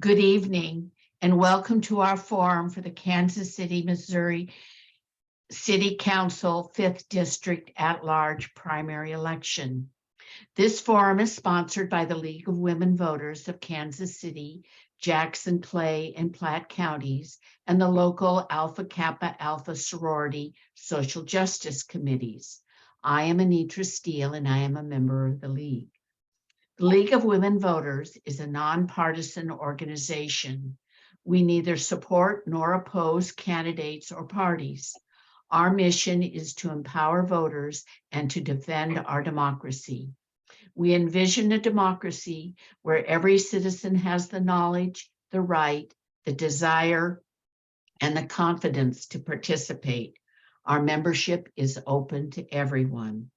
Good evening and welcome to our forum for the Kansas City, Missouri City Council 5th District at-large primary election. This forum is sponsored by the League of Women Voters of Kansas City, Jackson, Clay, and Platte Counties, and the local Alpha Kappa Alpha sorority social justice committees. I am Anitra Steele and I am a member of the League. The League of Women Voters is a nonpartisan organization. We neither support nor oppose candidates or parties. Our mission is to empower voters and to defend our democracy. We envision a democracy where every citizen has the knowledge, the right, the desire, and the confidence to participate. Our membership is open to everyone.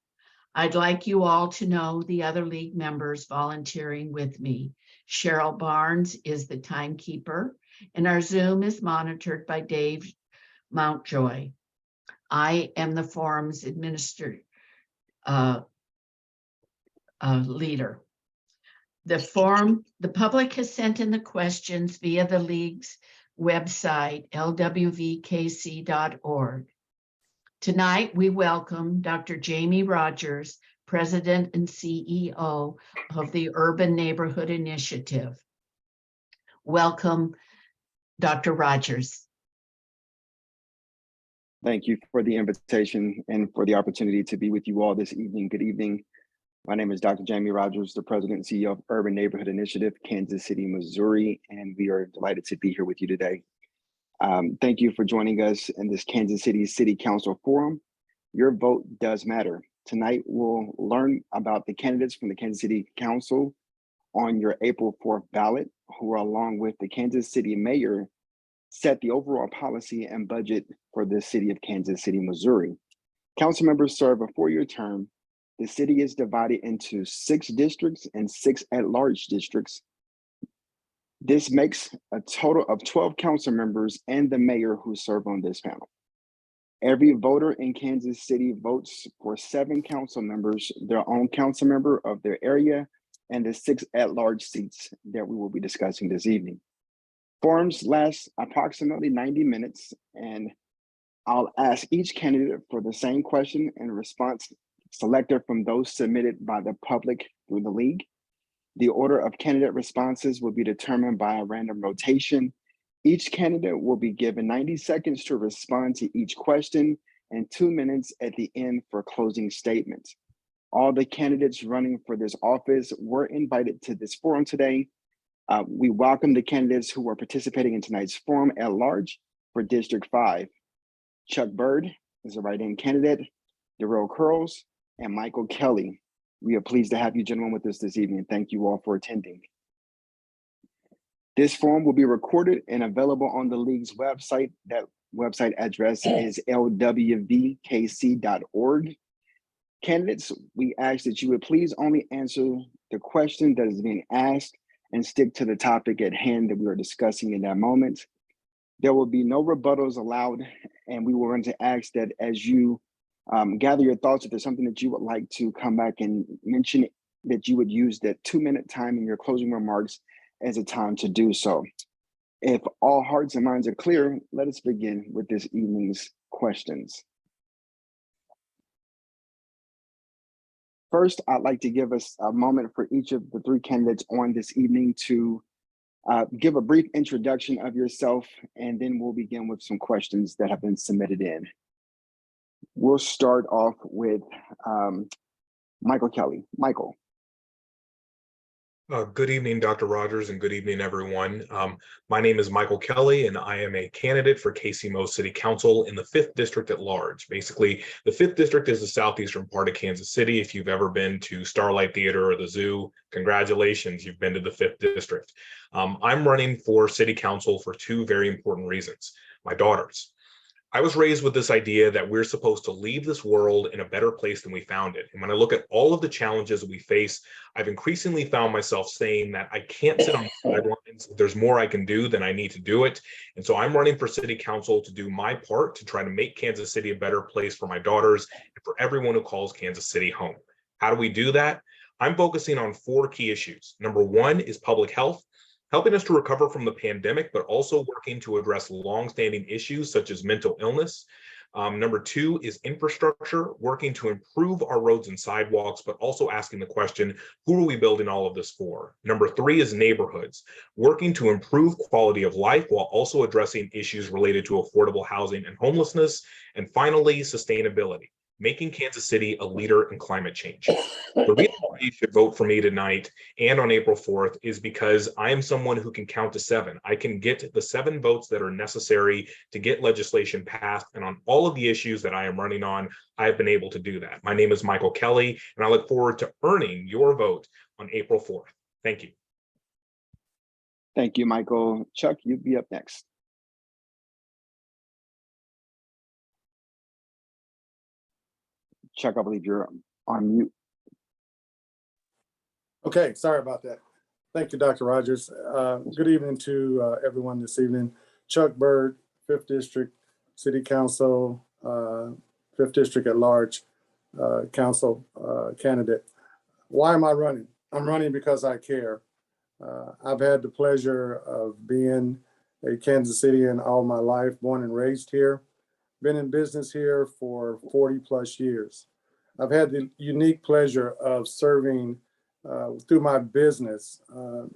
I'd like you all to know the other League members volunteering with me. Cheryl Barnes is the timekeeper, and our Zoom is monitored by Dave Mountjoy. I am the forum's leader. The public has sent in the questions via the League's website, LWVKC.org. Tonight, we welcome Dr. Jamie Rogers, President and CEO of the Urban Neighborhood Initiative. Welcome, Dr. Rogers. Thank you for the invitation and for the opportunity to be with you all this evening. Good evening. My name is Dr. Jamie Rogers, the President and CEO of Urban Neighborhood Initiative, Kansas City, Missouri, and we are delighted to be here with you today. Thank you for joining us in this Kansas City City Council forum. Your vote does matter. Tonight, we'll learn about the candidates from the Kansas City Council on your April 4th ballot, who are along with the Kansas City Mayor, set the overall policy and budget for the city of Kansas City, Missouri. Council members serve a 4-year term. The city is divided into 6 districts and 6 at-large districts. This makes a total of 12 council members and the mayor who serve on this panel. Every voter in Kansas City votes for 7 council members, their own council member of their area, and the 6 at-large seats that we will be discussing this evening. Forums last approximately 90 minutes, and I'll ask each candidate for the same question and response selected from those submitted by the public through the League. The order of candidate responses will be determined by a random rotation. Each candidate will be given 90 seconds to respond to each question and 2 minutes at the end for closing statements. All the candidates running for this office were invited to this forum today. We welcome the candidates who are participating in tonight's forum at large for District 5. Chuck Byrd is a write-in candidate, Darrell Curls, and Michael Kelley. We are pleased to have you gentlemen with us this evening. Thank you all for attending. This forum will be recorded and available on the League's website. That website address is LWVKC.org. Candidates, we ask that you would please only answer the question that is being asked and stick to the topic at hand that we are discussing in that moment. There will be no rebuttals allowed, and we will want to ask that as you gather your thoughts, if there's something that you would like to come back and mention, that you would use that 2-minute time in your closing remarks as a time to do so. If all hearts and minds are clear, let us begin with this evening's questions. First, I'd like to give us a moment for each of the 3 candidates on this evening to give a brief introduction of yourself, and then we'll begin with some questions that have been submitted in. We'll start off with Michael Kelley. Michael. Good evening, Dr. Rogers, and good evening, everyone. My name is Michael Kelley, and I am a candidate for KCMO City Council in the 5th District at large. Basically, the 5th District is the southeastern part of Kansas City. If you've ever been to Starlight Theater or the zoo, congratulations, you've been to the 5th District. I'm running for City Council for 2 very important reasons. My daughters. I was raised with this idea that we're supposed to leave this world in a better place than we found it. And when I look at all of the challenges we face, I've increasingly found myself saying that I can't sit on the sidelines. If there's more I can do, then I need to do it. And so I'm running for City Council to do my part to try to make Kansas City a better place for my daughters and for everyone who calls Kansas City home. How do we do that? I'm focusing on 4 key issues. Number 1 is public health. helping us to recover from the pandemic, but also working to address longstanding issues such as mental illness. Number 2 is infrastructure, working to improve our roads and sidewalks, but also asking the question, who are we building all of this for? Number 3 is neighborhoods, working to improve quality of life while also addressing issues related to affordable housing and homelessness. And finally, sustainability, making Kansas City a leader in climate change. The reason why you should vote for me tonight and on April 4th is because I am someone who can count to 7. I can get the 7 votes that are necessary to get legislation passed. And on all of the issues that I am running on, I have been able to do that. My name is Michael Kelley, and I look forward to earning your vote on April 4th. Thank you. Thank you, Michael. Chuck, you'd be up next. Chuck, I believe you're on mute. Okay, sorry about that. Thank you, Dr. Rogers. Good evening to everyone this evening. Chuck Byrd, 5th District City Council, 5th District at Large Council candidate. Why am I running? I'm running because I care. I've had the pleasure of being a Kansas Citian all my life, born and raised here. Been in business here for 40 plus years. I've had the unique pleasure of serving through my business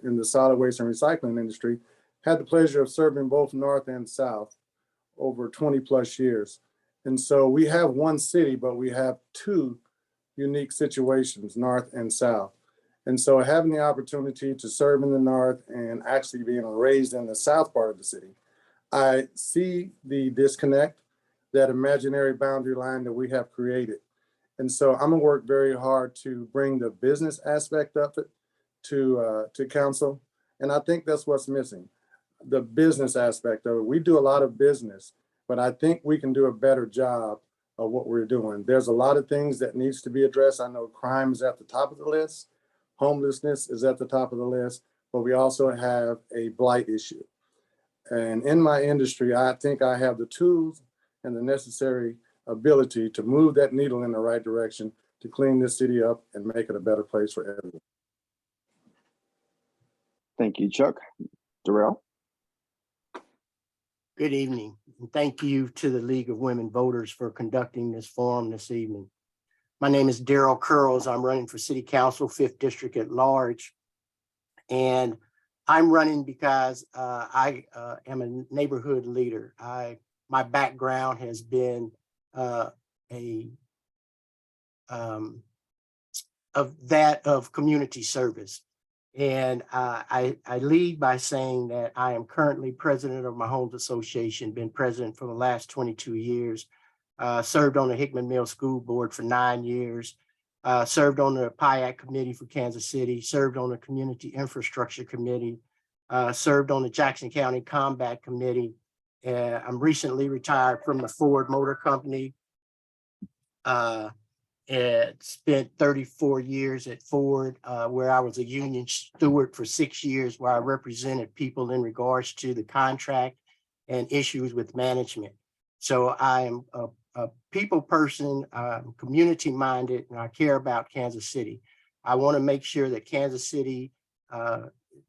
in the solid waste and recycling industry, had the pleasure of serving both North and South over 20 plus years. And so we have one city, but we have 2 unique situations, North and South. And so having the opportunity to serve in the North and actually being raised in the South part of the city, I see the disconnect, that imaginary boundary line that we have created. And so I'm gonna work very hard to bring the business aspect of it to council. And I think that's what's missing, the business aspect of it. We do a lot of business, but I think we can do a better job of what we're doing. There's a lot of things that needs to be addressed. I know crime is at the top of the list. Homelessness is at the top of the list, but we also have a blight issue. And in my industry, I think I have the tools and the necessary ability to move that needle in the right direction to clean this city up and make it a better place for everyone. Thank you, Chuck. Darrell? Good evening, and thank you to the League of Women Voters for conducting this forum this evening. My name is Darrell Curls. I'm running for City Council, 5th District at Large. And I'm running because I am a neighborhood leader. My background has been of community service. And I lead by saying that I am currently president of my homes association, been president for the last 22 years, served on the Hickman Mill School Board for 9 years, served on the PIAC committee for Kansas City, served on the Community Infrastructure Committee, served on the Jackson County Combat Committee. I'm recently retired from the Ford Motor Company. And spent 34 years at Ford, where I was a union steward for 6 years, where I represented people in regards to the contract and issues with management. So I am a people person, community minded, and I care about Kansas City. I want to make sure that Kansas City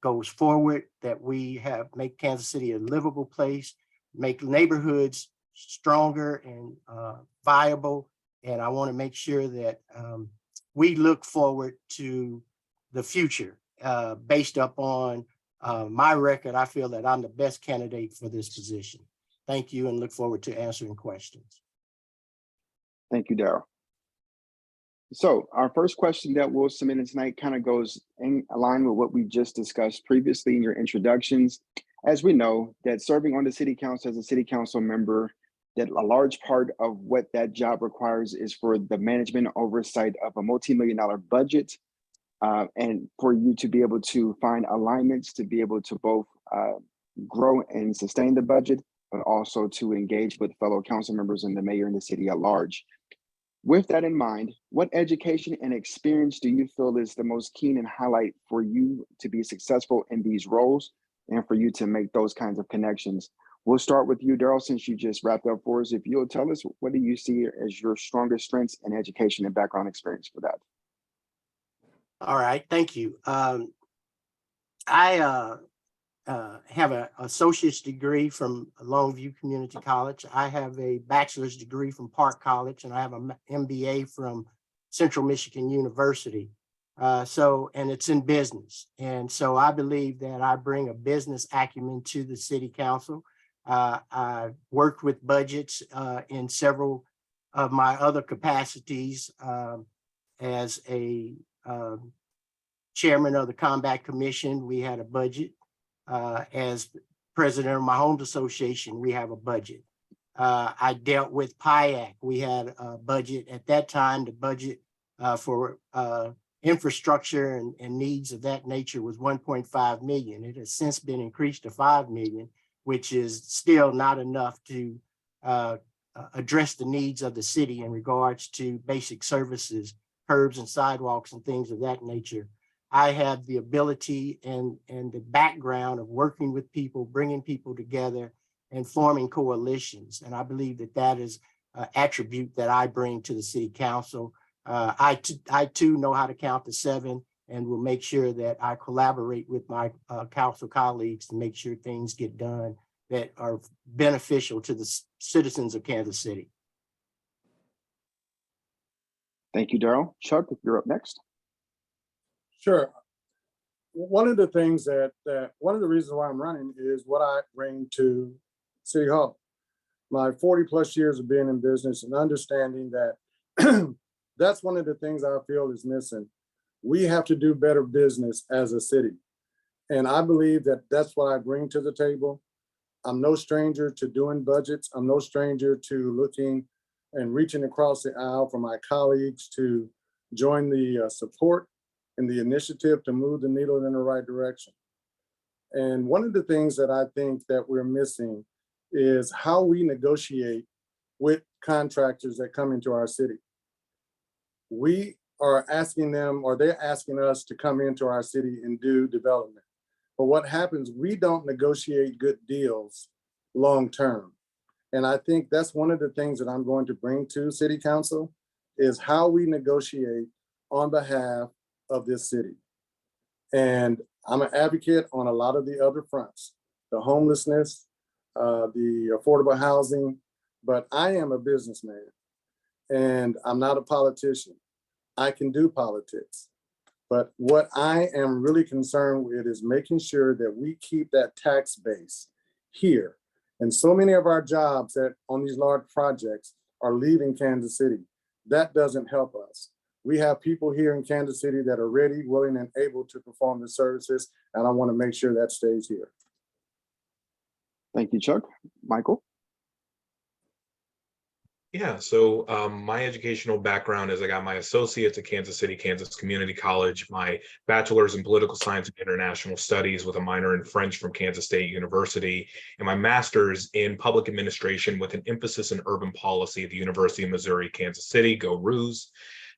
goes forward, that we make Kansas City a livable place, make neighborhoods stronger and viable. And I want to make sure that we look forward to the future. Based upon my record, I feel that I'm the best candidate for this position. Thank you, and look forward to answering questions. Thank you, Darrell. So our first question that we'll submit tonight kind of goes in line with what we just discussed previously in your introductions. As we know, that serving on the city council as a city council member, that a large part of what that job requires is for the management oversight of a multi-million-dollar budget, and for you to be able to find alignments to be able to both grow and sustain the budget, but also to engage with fellow council members and the mayor and the city at large. With that in mind, what education and experience do you feel is the most keen and highlight for you to be successful in these roles and for you to make those kinds of connections? We'll start with you, Darrell, since you just wrapped up for us. If you'll tell us, what do you see as your strongest strengths in education and background experience for that? All right, thank you. I have an associate's degree from Longview Community College. I have a bachelor's degree from Park College, and I have an MBA from Central Michigan University. And it's in business. And so I believe that I bring a business acumen to the city council. I worked with budgets in several of my other capacities as a chairman of the Combat Commission. We had a budget. As president of my homes association, we have a budget. I dealt with PIAC. We had a budget at that time. The budget for infrastructure and needs of that nature was 1.5 million. It has since been increased to 5 million, which is still not enough to address the needs of the city in regards to basic services, curbs and sidewalks and things of that nature. I have the ability and the background of working with people, bringing people together and forming coalitions. And I believe that that is an attribute that I bring to the city council. I too know how to count to 7 and will make sure that I collaborate with my council colleagues to make sure things get done that are beneficial to the citizens of Kansas City. Thank you, Darrell. Chuck, if you're up next. Sure. One of the things one of the reasons why I'm running is what I bring to City Hall. My 40 plus years of being in business and understanding that that's one of the things I feel is missing. We have to do better business as a city. And I believe that that's what I bring to the table. I'm no stranger to doing budgets. I'm no stranger to looking and reaching across the aisle for my colleagues to join the support and the initiative to move the needle in the right direction. And one of the things that I think that we're missing is how we negotiate with contractors that come into our city. We are asking them, or they're asking us to come into our city and do development. But what happens, we don't negotiate good deals long-term. And I think that's one of the things that I'm going to bring to City Council is how we negotiate on behalf of this city. And I'm an advocate on a lot of the other fronts, the homelessness, the affordable housing, but I am a businessman and I'm not a politician. I can do politics, but what I am really concerned with is making sure that we keep that tax base here. And so many of our jobs that on these large projects are leaving Kansas City. That doesn't help us. We have people here in Kansas City that are ready, willing, and able to perform the services, and I want to make sure that stays here. Thank you, Chuck. Michael? Yeah, so my educational background is I got my associates at Kansas City, Kansas Community College, my bachelor's in political science and international studies with a minor in French from Kansas State University, and my master's in public administration with an emphasis in urban policy at the University of Missouri, Kansas City, go Roos.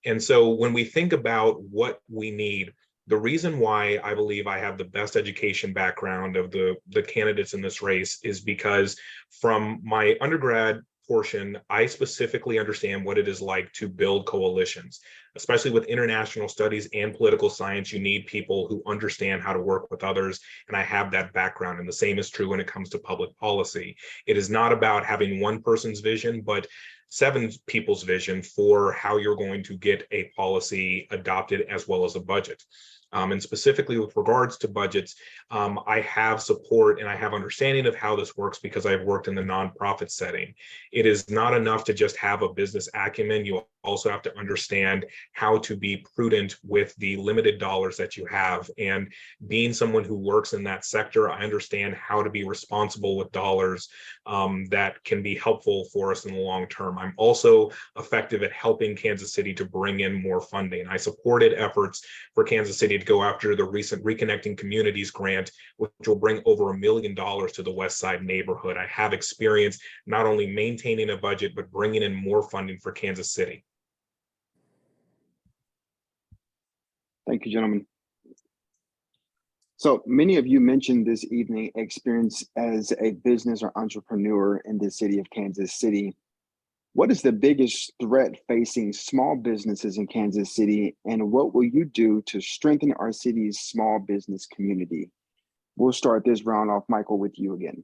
And so when we think about what we need, the reason why I believe I have the best education background of the candidates in this race is because from my undergrad portion, I specifically understand what it is like to build coalitions, especially with international studies and political science. You need people who understand how to work with others. And I have that background. And the same is true when it comes to public policy. It is not about having one person's vision, but 7 people's vision for how you're going to get a policy adopted as well as a budget. And specifically with regards to budgets, I have support and I have understanding of how this works because I've worked in the nonprofit setting. It is not enough to just have a business acumen. You also have to understand how to be prudent with the limited dollars that you have. And being someone who works in that sector, I understand how to be responsible with dollars that can be helpful for us in the long term. I'm also effective at helping Kansas City to bring in more funding. I supported efforts for Kansas City to go after the recent Reconnecting Communities grant, which will bring over $1 million to the West Side neighborhood. I have experience not only maintaining a budget, but bringing in more funding for Kansas City. Thank you, gentlemen. So many of you mentioned this evening experience as a business or entrepreneur in the city of Kansas City. What is the biggest threat facing small businesses in Kansas City, and what will you do to strengthen our city's small business community? We'll start this round off, Michael, with you again.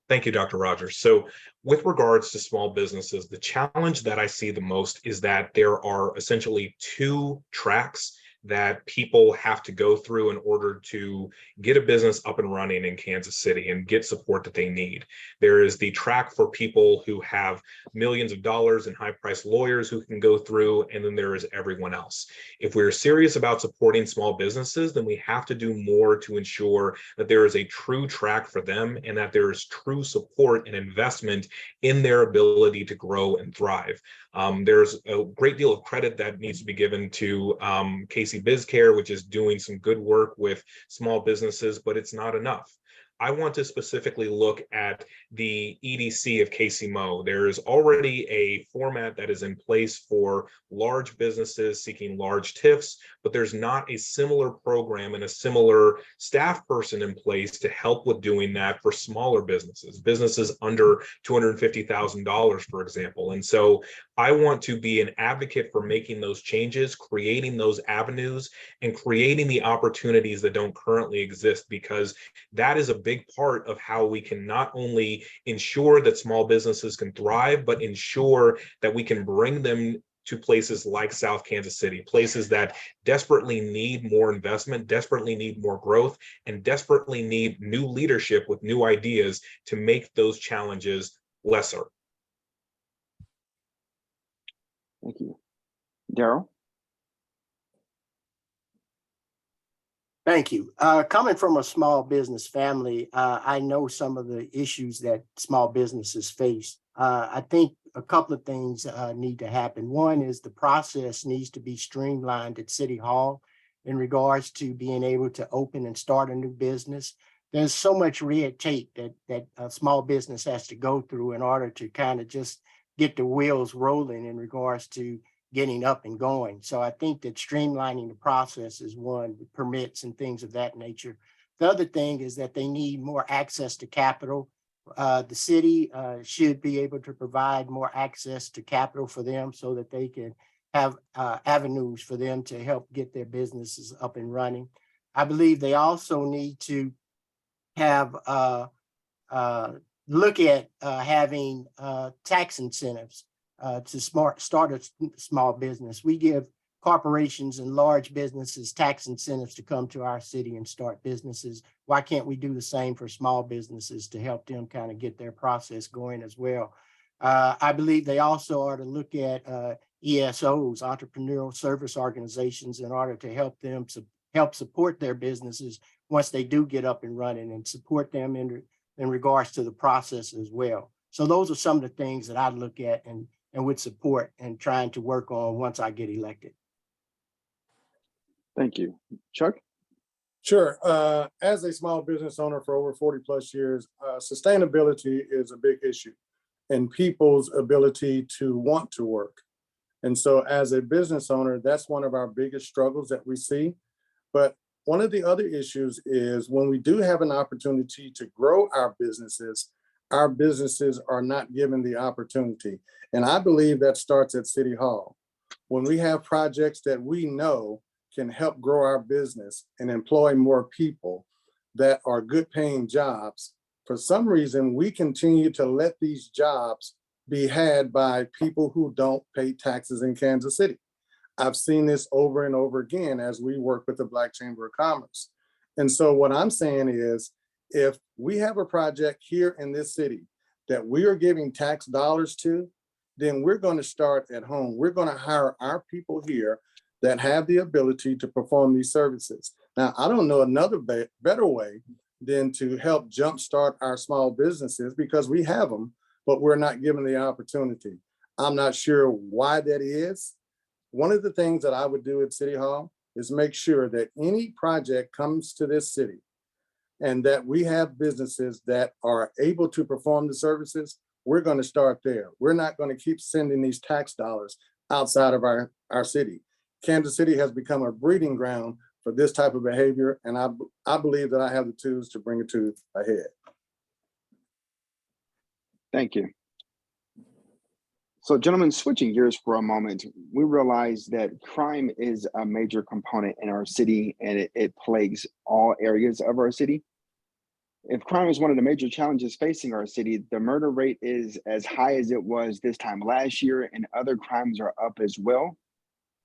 Thank you, Dr. Rogers. So with regards to small businesses, the challenge that I see the most is that there are essentially two tracks that people have to go through in order to get a business up and running in Kansas City and get support that they need. There is the track for people who have millions of dollars and high-priced lawyers who can go through, and then there is everyone else. If we're serious about supporting small businesses, then we have to do more to ensure that there is a true track for them and that there is true support and investment in their ability to grow and thrive. There's a great deal of credit that needs to be given to KC BizCare, which is doing some good work with small businesses, but it's not enough. I want to specifically look at the EDC of KCMO. There is already a format that is in place for large businesses seeking large TIFs, but there's not a similar program and a similar staff person in place to help with doing that for smaller businesses under $250,000, for example. And so I want to be an advocate for making those changes, creating those avenues, and creating the opportunities that don't currently exist, because that is a big part of how we can not only ensure that small businesses can thrive, but ensure that we can bring them to places like South Kansas City, places that desperately need more investment, desperately need more growth, and desperately need new leadership with new ideas to make those challenges lesser. Thank you. Darrell? Thank you. Coming from a small business family, I know some of the issues that small businesses face. I think a couple of things need to happen. One is the process needs to be streamlined at City Hall in regards to being able to open and start a new business. There's so much red tape that a small business has to go through in order to kind of just get the wheels rolling in regards to getting up and going. So I think that streamlining the process is one, with permits and things of that nature. The other thing is that they need more access to capital. The city should be able to provide more access to capital for them so that they can have avenues for them to help get their businesses up and running. I believe they also need to have look at having tax incentives to start a small business. We give corporations and large businesses tax incentives to come to our city and start businesses. Why can't we do the same for small businesses to help them kind of get their process going as well? I believe they also are to look at ESOs, entrepreneurial service organizations, in order to help them help support their businesses once they do get up and running, and support them in regards to the process as well. So those are some of the things that I look at and would support and trying to work on once I get elected. Thank you. Chuck? Sure. As a small business owner for over 40 plus years, sustainability is a big issue and people's ability to want to work. And so as a business owner, that's one of our biggest struggles that we see. But one of the other issues is when we do have an opportunity to grow our businesses are not given the opportunity. And I believe that starts at City Hall. When we have projects that we know can help grow our business and employ more people that are good paying jobs, for some reason, we continue to let these jobs be had by people who don't pay taxes in Kansas City. I've seen this over and over again as we work with the Black Chamber of Commerce. And so what I'm saying is, if we have a project here in this city that we are giving tax dollars to, then we're going to start at home. We're going to hire our people here that have the ability to perform these services. Now, I don't know another better way than to help jumpstart our small businesses, because we have them, but we're not given the opportunity. I'm not sure why that is. One of the things that I would do at City Hall is make sure that any project comes to this city and that we have businesses that are able to perform the services. We're going to start there. We're not going to keep sending these tax dollars outside of our city. Kansas City has become a breeding ground for this type of behavior, and I believe that I have the tools to bring it to a head. Thank you. So gentlemen, switching gears for a moment, we realize that crime is a major component in our city and it plagues all areas of our city. If crime is one of the major challenges facing our city, the murder rate is as high as it was this time last year, and other crimes are up as well.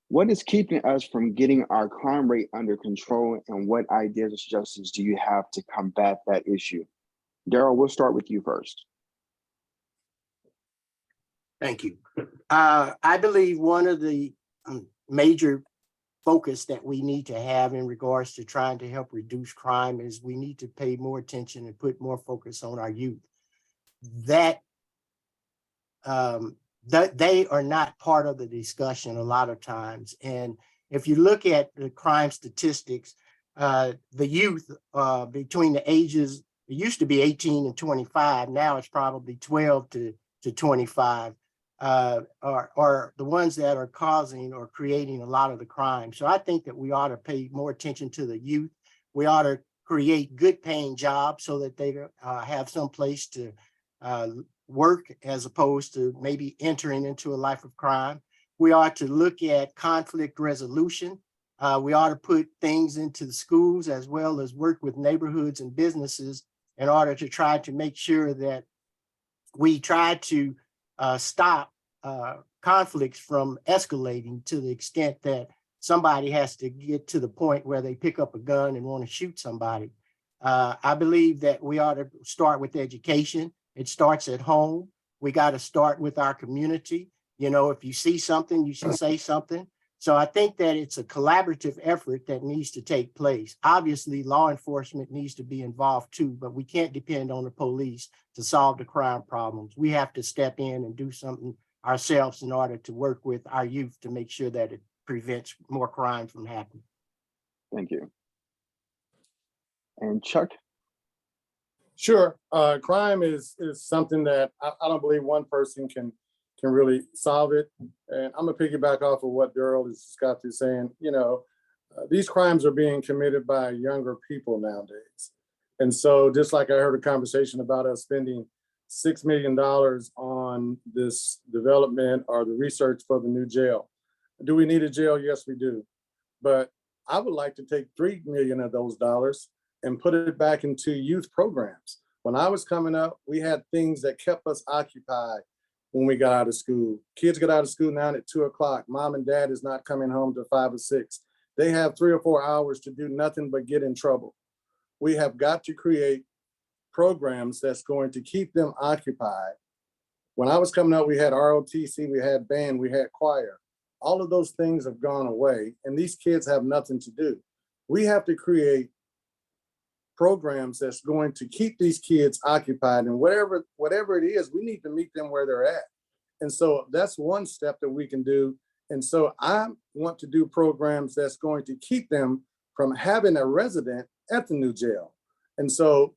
What is keeping us from getting our crime rate under control, and what ideas or suggestions do you have to combat that issue? Darrell, we'll start with you first. Thank you. I believe one of the major focus that we need to have in regards to trying to help reduce crime is we need to pay more attention and put more focus on our youth. That they are not part of the discussion a lot of times. And if you look at the crime statistics, the youth between the ages, it used to be 18 and 25, now it's probably 12 to 25. Are the ones that are causing or creating a lot of the crime. So I think that we ought to pay more attention to the youth. We ought to create good paying jobs so that they have some place to work as opposed to maybe entering into a life of crime. We ought to look at conflict resolution. We ought to put things into the schools as well as work with neighborhoods and businesses in order to try to make sure that we try to stop conflicts from escalating to the extent that somebody has to get to the point where they pick up a gun and want to shoot somebody. I believe that we ought to start with education. It starts at home. We got to start with our community. You know, if you see something, you should say something. So I think that it's a collaborative effort that needs to take place. Obviously, law enforcement needs to be involved too, but we can't depend on the police to solve the crime problems. We have to step in and do something ourselves in order to work with our youth to make sure that it prevents more crime from happening. Thank you. And Chuck? Sure. Crime is something that I don't believe one person can really solve it. And I'm gonna piggyback off of what Darrell is saying. You know, these crimes are being committed by younger people nowadays. And so just like I heard a conversation about us spending $6 million on this development or the research for the new jail. Do we need a jail? Yes, we do. But I would like to take $3 million of those dollars and put it back into youth programs. When I was coming up, we had things that kept us occupied when we got out of school. Kids get out of school now at 2 o'clock. Mom and dad is not coming home till 5 or 6. They have 3 or 4 hours to do nothing but get in trouble. We have got to create programs that's going to keep them occupied. When I was coming up, we had ROTC, we had band, we had choir. All of those things have gone away, and these kids have nothing to do. We have to create programs that's going to keep these kids occupied, and whatever it is, we need to meet them where they're at. And so that's one step that we can do. And so I want to do programs that's going to keep them from having a resident at the new jail. And so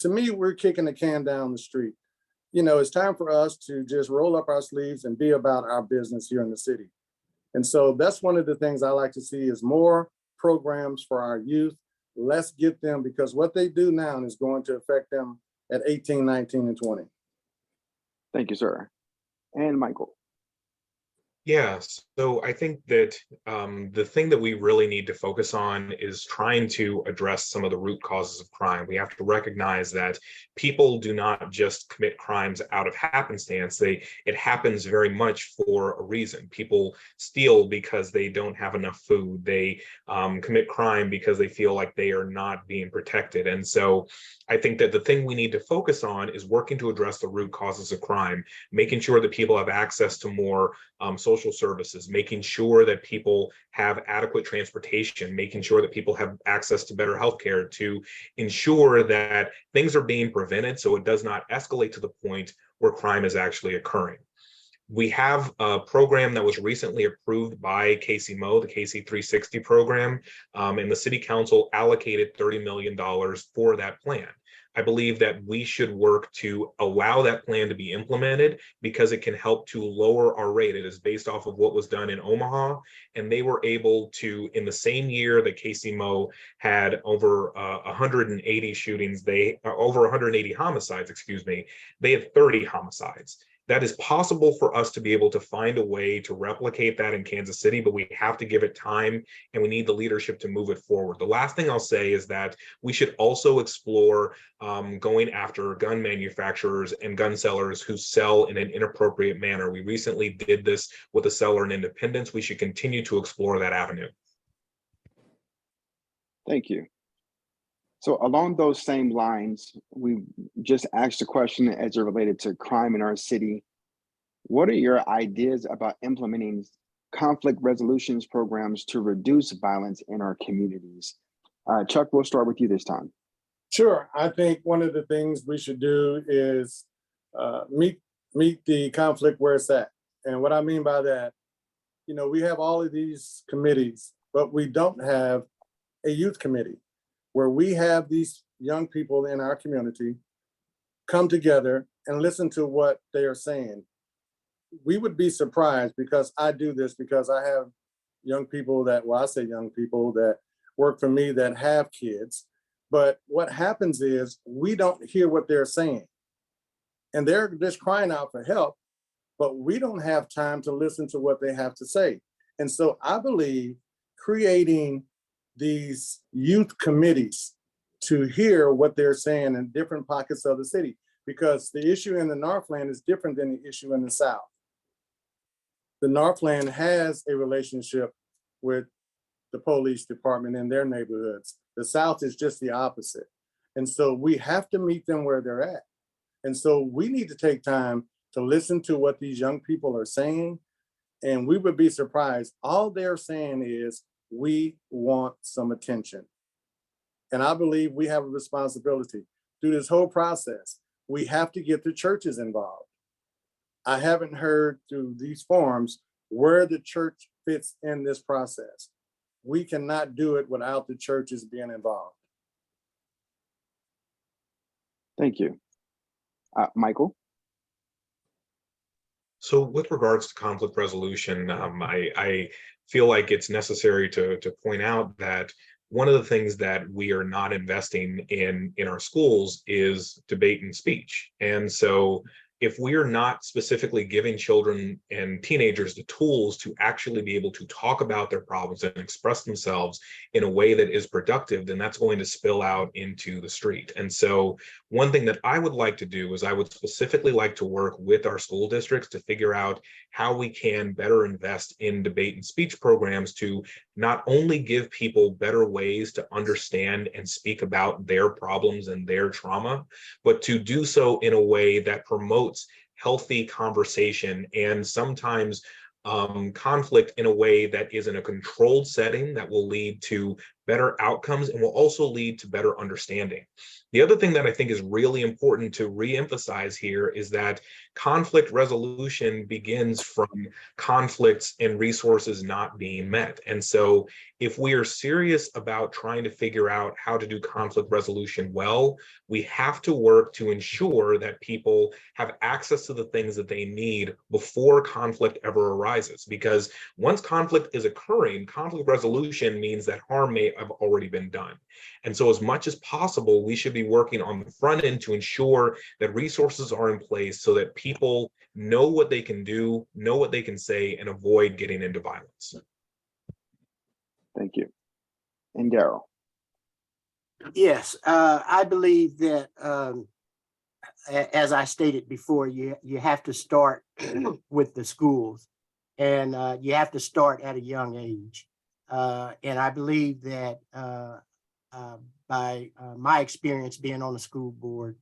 to me, we're kicking the can down the street. You know, it's time for us to just roll up our sleeves and be about our business here in the city. And so that's one of the things I like to see is more programs for our youth. Let's get them, because what they do now is going to affect them at 18, 19, and 20. Thank you, sir. And Michael. Yeah, so I think that the thing that we really need to focus on is trying to address some of the root causes of crime. We have to recognize that people do not just commit crimes out of happenstance. It happens very much for a reason. People steal because they don't have enough food. They commit crime because they feel like they are not being protected. And so I think that the thing we need to focus on is working to address the root causes of crime, making sure that people have access to more social services, making sure that people have adequate transportation, making sure that people have access to better healthcare, to ensure that things are being prevented so it does not escalate to the point where crime is actually occurring. We have a program that was recently approved by KCMO, the KC 360 program, and the City Council allocated $30 million for that plan. I believe that we should work to allow that plan to be implemented because it can help to lower our rate. It is based off of what was done in Omaha, and they were able to, in the same year that KCMO had over 180 shootings, over 180 homicides, excuse me, they had 30 homicides. That is possible for us to be able to find a way to replicate that in Kansas City, but we have to give it time and we need the leadership to move it forward. The last thing I'll say is that we should also explore going after gun manufacturers and gun sellers who sell in an inappropriate manner. We recently did this with a seller in Independence. We should continue to explore that avenue. Thank you. So along those same lines, we just asked a question as it related to crime in our city. What are your ideas about implementing conflict resolutions programs to reduce violence in our communities? Chuck, we'll start with you this time. Sure. I think one of the things we should do is meet the conflict where it's at. And what I mean by that, you know, we have all of these committees, but we don't have a youth committee where we have these young people in our community come together and listen to what they are saying. We would be surprised, because I do this because I have young people that, well, I say young people that work for me that have kids. But what happens is we don't hear what they're saying. And they're just crying out for help, but we don't have time to listen to what they have to say. And so I believe creating these youth committees to hear what they're saying in different pockets of the city, because the issue in the Northland is different than the issue in the South. The Northland has a relationship with the police department in their neighborhoods. The South is just the opposite. And so we have to meet them where they're at. And so we need to take time to listen to what these young people are saying. And we would be surprised. All they're saying is, we want some attention. And I believe we have a responsibility through this whole process. We have to get the churches involved. I haven't heard through these forums where the church fits in this process. We cannot do it without the churches being involved. Thank you. Michael? So with regards to conflict resolution, I feel like it's necessary to point out that one of the things that we are not investing in our schools is debate and speech. And so if we are not specifically giving children and teenagers the tools to actually be able to talk about their problems and express themselves in a way that is productive, then that's going to spill out into the street. And so one thing that I would like to do is I would specifically like to work with our school districts to figure out how we can better invest in debate and speech programs to not only give people better ways to understand and speak about their problems and their trauma, but to do so in a way that promotes healthy conversation and sometimes conflict in a way that is in a controlled setting that will lead to better outcomes and will also lead to better understanding. The other thing that I think is really important to reemphasize here is that conflict resolution begins from conflicts and resources not being met. And so if we are serious about trying to figure out how to do conflict resolution well, we have to work to ensure that people have access to the things that they need before conflict ever arises. Because once conflict is occurring, conflict resolution means that harm may have already been done. And so as much as possible, we should be working on the front end to ensure that resources are in place so that people know what they can do, know what they can say, and avoid getting into violence. Thank you. And Darrell? Yes, I believe that, as I stated before, you have to start with the schools, and you have to start at a young age. And I believe that by my experience being on the school board,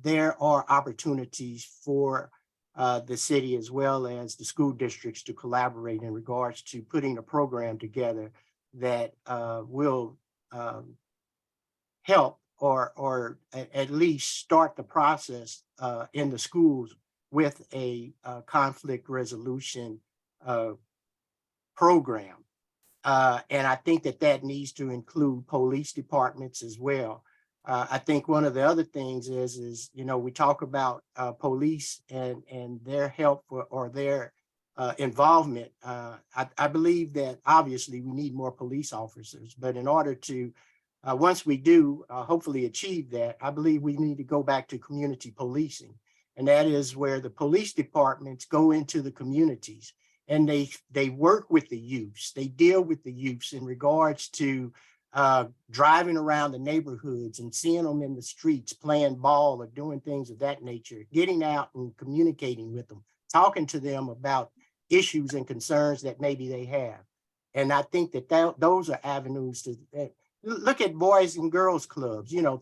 there are opportunities for the city as well as the school districts to collaborate in regards to putting a program together that will help or at least start the process in the schools with a conflict resolution program. And I think that needs to include police departments as well. I think one of the other things is you know, we talk about police and their help or their involvement. I believe that obviously we need more police officers, but in order to, once we do hopefully achieve that, I believe we need to go back to community policing and that is where the police departments go into the communities and they work with the youths. They deal with the youths in regards to driving around the neighborhoods and seeing them in the streets playing ball or doing things of that nature, getting out and communicating with them, talking to them about issues and concerns that maybe they have. And I think that those are avenues to look at boys and girls clubs, you know,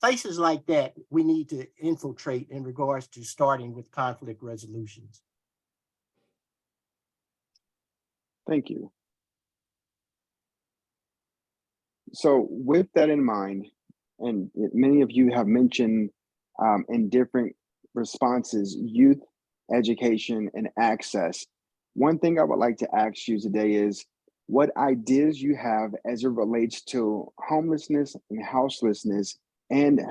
places like that we need to infiltrate in regards to starting with conflict resolutions. Thank you. So with that in mind, and many of you have mentioned in different responses, youth, education, and access. One thing I would like to ask you today is what ideas you have as it relates to homelessness and houselessness and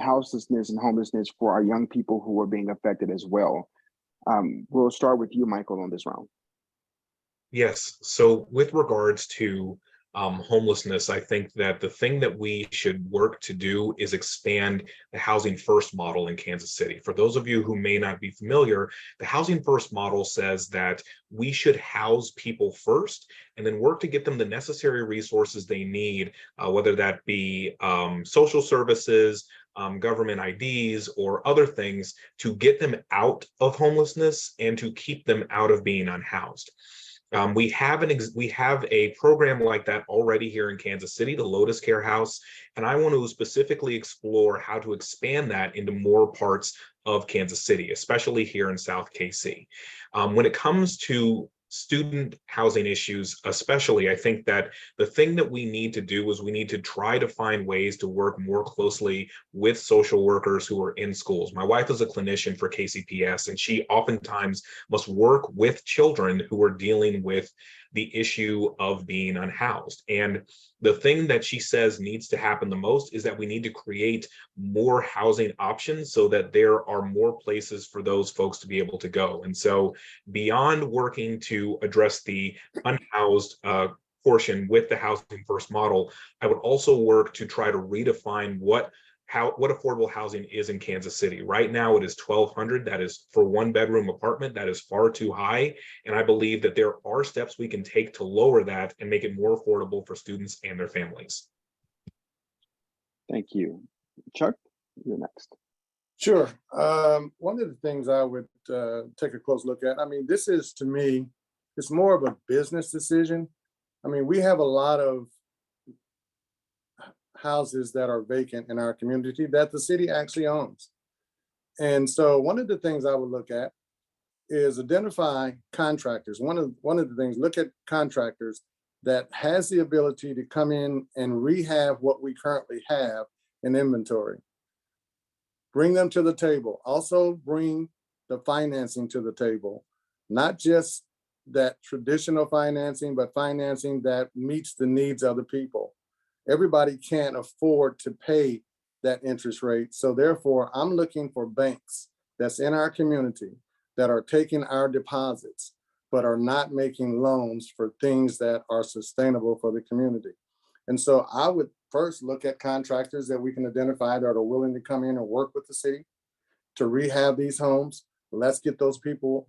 homelessness for our young people who are being affected as well. We'll start with you, Michael, on this round. Yes. So with regards to homelessness, I think that the thing that we should work to do is expand the housing first model in Kansas City. For those of you who may not be familiar, the housing first model says that we should house people first and then work to get them the necessary resources they need, whether that be social services, government IDs, or other things to get them out of homelessness and to keep them out of being unhoused. We have a program like that already here in Kansas City, the Lotus Care House, and I want to specifically explore how to expand that into more parts of Kansas City, especially here in South KC. When it comes to student housing issues, especially, I think that the thing that we need to do is we need to try to find ways to work more closely with social workers who are in schools. My wife is a clinician for KCPS, and she oftentimes must work with children who are dealing with the issue of being unhoused. And the thing that she says needs to happen the most is that we need to create more housing options so that there are more places for those folks to be able to go. And so beyond working to address the unhoused portion with the housing first model, I would also work to try to redefine what affordable housing is in Kansas City. Right now, it is $1,200. That is for one bedroom apartment. That is far too high. And I believe that there are steps we can take to lower that and make it more affordable for students and their families. Thank you. Chuck, you're next. Sure. One of the things I would take a close look at, I mean, this is, to me, it's more of a business decision. I mean, we have a lot of houses that are vacant in our community that the city actually owns. And so one of the things I would look at is identify contractors. One of the things, look at contractors that has the ability to come in and rehab what we currently have in inventory. Bring them to the table. Also bring the financing to the table, not just that traditional financing, but financing that meets the needs of the people. Everybody can't afford to pay that interest rate. So therefore, I'm looking for banks that's in our community that are taking our deposits, but are not making loans for things that are sustainable for the community. And so I would first look at contractors that we can identify that are willing to come in and work with the city to rehab these homes. Let's get those people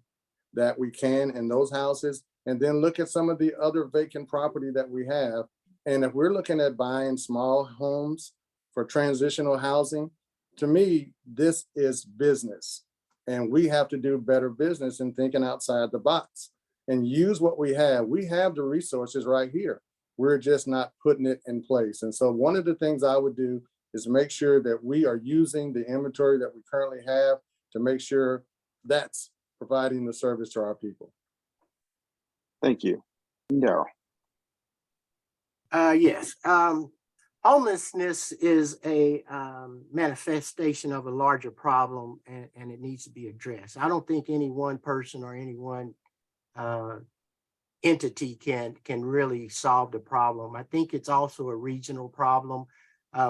that we can in those houses, and then look at some of the other vacant property that we have. And if we're looking at buying small homes for transitional housing, to me, this is business. And we have to do better business in thinking outside the box and use what we have. We have the resources right here. We're just not putting it in place. And so one of the things I would do is make sure that we are using the inventory that we currently have to make sure that's providing the service to our people. Thank you. Darrell. Yes. Homelessness is a manifestation of a larger problem, and it needs to be addressed. I don't think any one person or any one entity can really solve the problem. I think it's also a regional problem.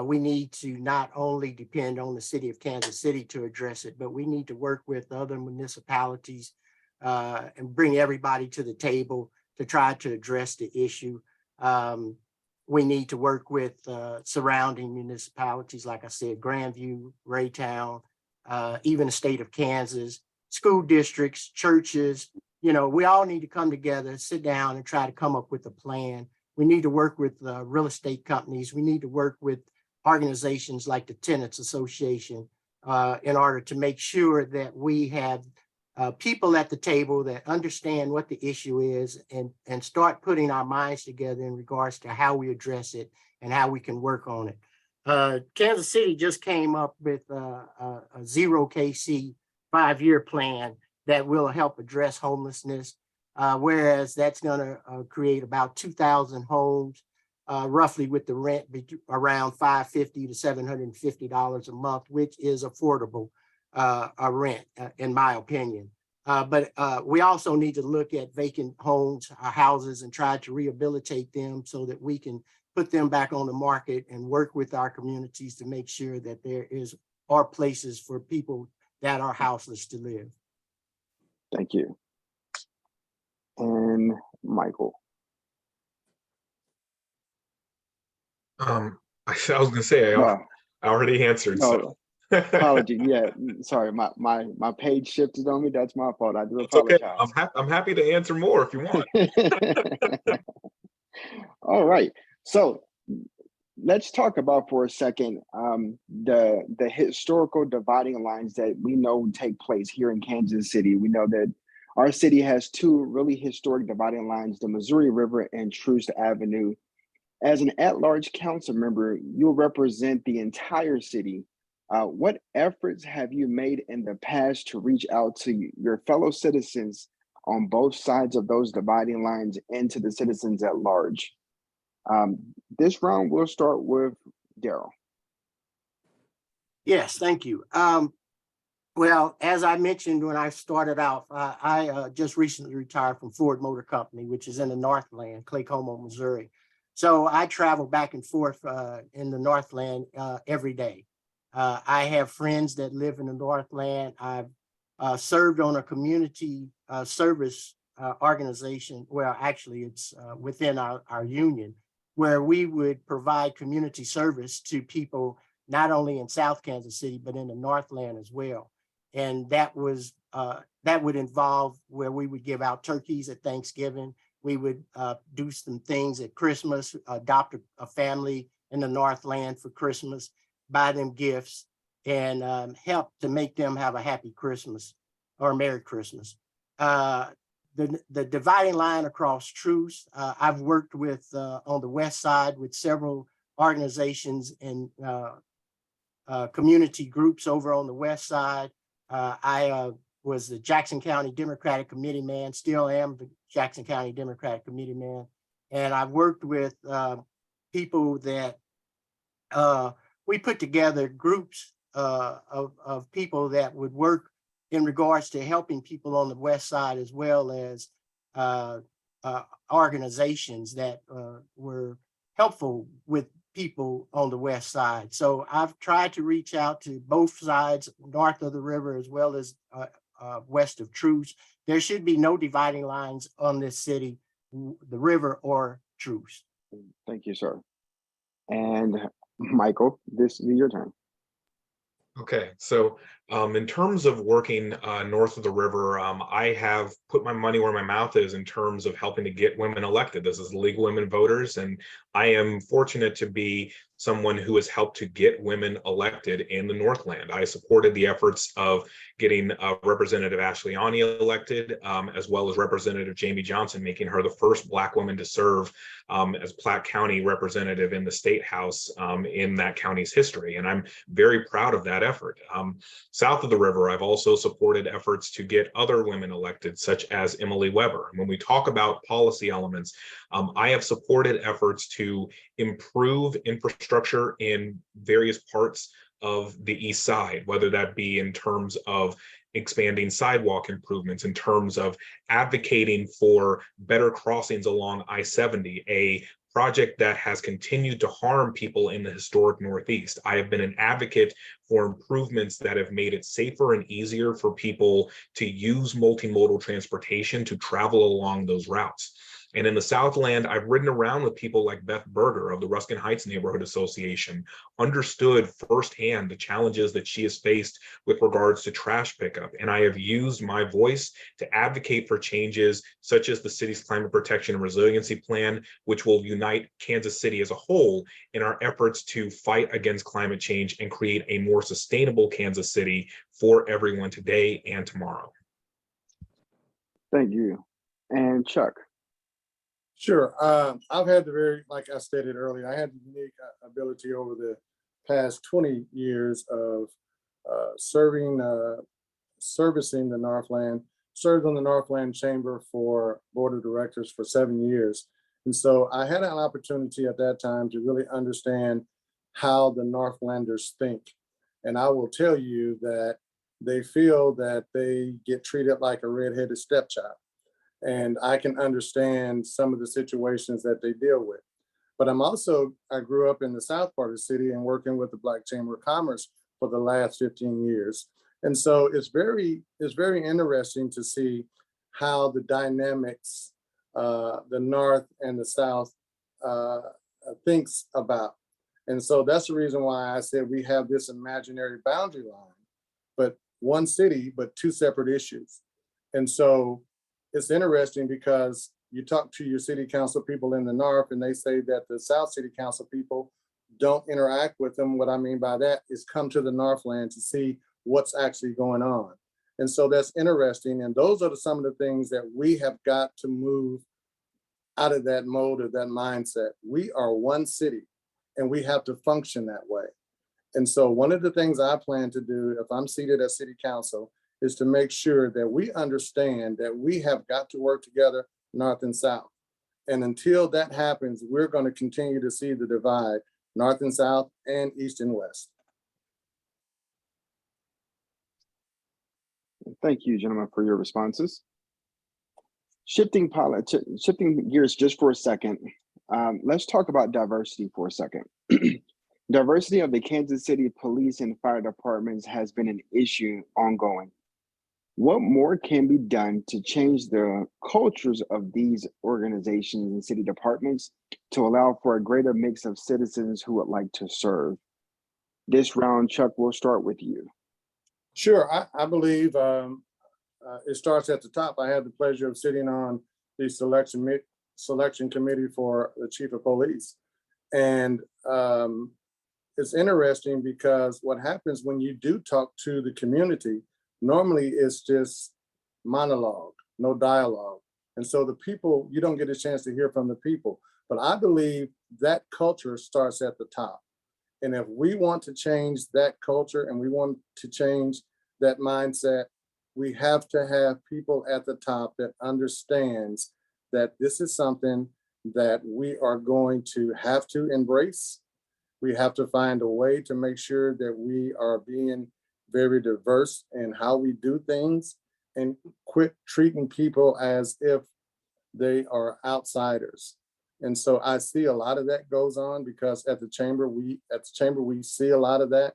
We need to not only depend on the city of Kansas City to address it, but we need to work with other municipalities and bring everybody to the table to try to address the issue. We need to work with surrounding municipalities, like I said, Grandview, Raytown, even the state of Kansas, school districts, churches. We all need to come together, sit down and try to come up with a plan. We need to work with real estate companies. We need to work with organizations like the Tenants Association in order to make sure that we have people at the table that understand what the issue is and start putting our minds together in regards to how we address it and how we can work on it. Kansas City just came up with a zero KC 5-year plan that will help address homelessness, whereas that's going to create about 2,000 homes, roughly with the rent around $550 to $750 a month, which is affordable a rent, in my opinion. But we also need to look at vacant homes, houses, and try to rehabilitate them so that we can put them back on the market and work with our communities to make sure that there are places for people that are houseless to live. Thank you. And Michael. I was going to say, I already answered. No, apology. Yeah, sorry, my page shifted on me. That's my fault. I do It's okay. apologize. I'm happy to answer more if you want. All right. So let's talk about for a second the historical dividing lines that we know take place here in Kansas City. We know that our city has two really historic dividing lines, the Missouri River and Troost Avenue. As an at-large council member, you'll represent the entire city. What efforts have you made in the past to reach out to your fellow citizens on both sides of those dividing lines and to the citizens at large? This round, we'll start with Darrell. Yes, thank you. Well, as I mentioned when I started out, I just recently retired from Ford Motor Company, which is in the Northland, Clay County, Missouri. So I travel back and forth in the Northland every day. I have friends that live in the Northland. I've served on a community service organization. Well, actually, it's within our union, where we would provide community service to people not only in South Kansas City, but in the Northland as well. And that would involve where we would give out turkeys at Thanksgiving. We would do some things at Christmas, adopt a family in the Northland for Christmas, buy them gifts, and help to make them have a happy Christmas or a Merry Christmas. The dividing line across Troost, I've worked with on the west side with several organizations and community groups over on the west side. I was the Jackson County Democratic Committee man, still am the Jackson County Democratic Committee man. And I've worked with people that we put together groups of people that would work in regards to helping people on the west side, as well as organizations that were helpful with people on the west side. So I've tried to reach out to both sides, north of the river as well as west of Troost. There should be no dividing lines on this city, the river or Troost. Thank you, sir. And Michael, this is your turn. Okay, so in terms of working north of the river, I have put my money where my mouth is in terms of helping to get women elected. This is League of Women Voters, and I am fortunate to be someone who has helped to get women elected in the Northland. I supported the efforts of getting Representative Ashley Ani elected, as well as Representative Jamie Johnson, making her the first Black woman to serve as Platte County representative in the State House in that county's history. And I'm very proud of that effort. South of the river, I've also supported efforts to get other women elected, such as Emily Weber. And when we talk about policy elements, I have supported efforts to improve infrastructure in various parts of the east side, whether that be in terms of expanding sidewalk improvements, in terms of advocating for better crossings along I-70, a project that has continued to harm people in the historic Northeast. I have been an advocate for improvements that have made it safer and easier for people to use multimodal transportation to travel along those routes. And in the Southland, I've ridden around with people like Beth Berger of the Ruskin Heights Neighborhood Association, understood firsthand the challenges that she has faced with regards to trash pickup. And I have used my voice to advocate for changes such as the city's climate protection and resiliency plan, which will unite Kansas City as a whole in our efforts to fight against climate change and create a more sustainable Kansas City for everyone today and tomorrow. Thank you. And Chuck. Sure. I've had like I stated earlier, I had the unique ability over the past 20 years of servicing the Northland, served on the Northland Chamber for Board of Directors for 7 years. And so I had an opportunity at that time to really understand how the Northlanders think. And I will tell you that they feel that they get treated like a redheaded stepchild. And I can understand some of the situations that they deal with. But I grew up in the south part of the city and working with the Black Chamber of Commerce for the last 15 years. And so it's very interesting to see how the dynamics the North and the South thinks about. And so that's the reason why I said we have this imaginary boundary line, but one city, but two separate issues. And so it's interesting because you talk to your city council people in the North and they say that the South City Council people don't interact with them. What I mean by that is come to the Northland to see what's actually going on. And so that's interesting. And those are some of the things that we have got to move out of that mode or that mindset. We are one city and we have to function that way. And so one of the things I plan to do if I'm seated as city council is to make sure that we understand that we have got to work together, North and South. And until that happens, we're going to continue to see the divide, North and South and East and West. Thank you, gentlemen, for your responses. Shifting gears just for a second, let's talk about diversity for a second. Diversity of the Kansas City Police and Fire Departments has been an issue ongoing. What more can be done to change the cultures of these organizations and city departments to allow for a greater mix of citizens who would like to serve? This round, Chuck, we'll start with you. Sure, I believe it starts at the top. I had the pleasure of sitting on the selection committee for the chief of police. And it's interesting because what happens when you do talk to the community, normally it's just monologue, no dialogue. And so the people, you don't get a chance to hear from the people. But I believe that culture starts at the top. And if we want to change that culture and we want to change that mindset, we have to have people at the top that understands that this is something that we are going to have to embrace. We have to find a way to make sure that we are being very diverse in how we do things and quit treating people as if they are outsiders. And so I see a lot of that goes on because at the chamber we see a lot of that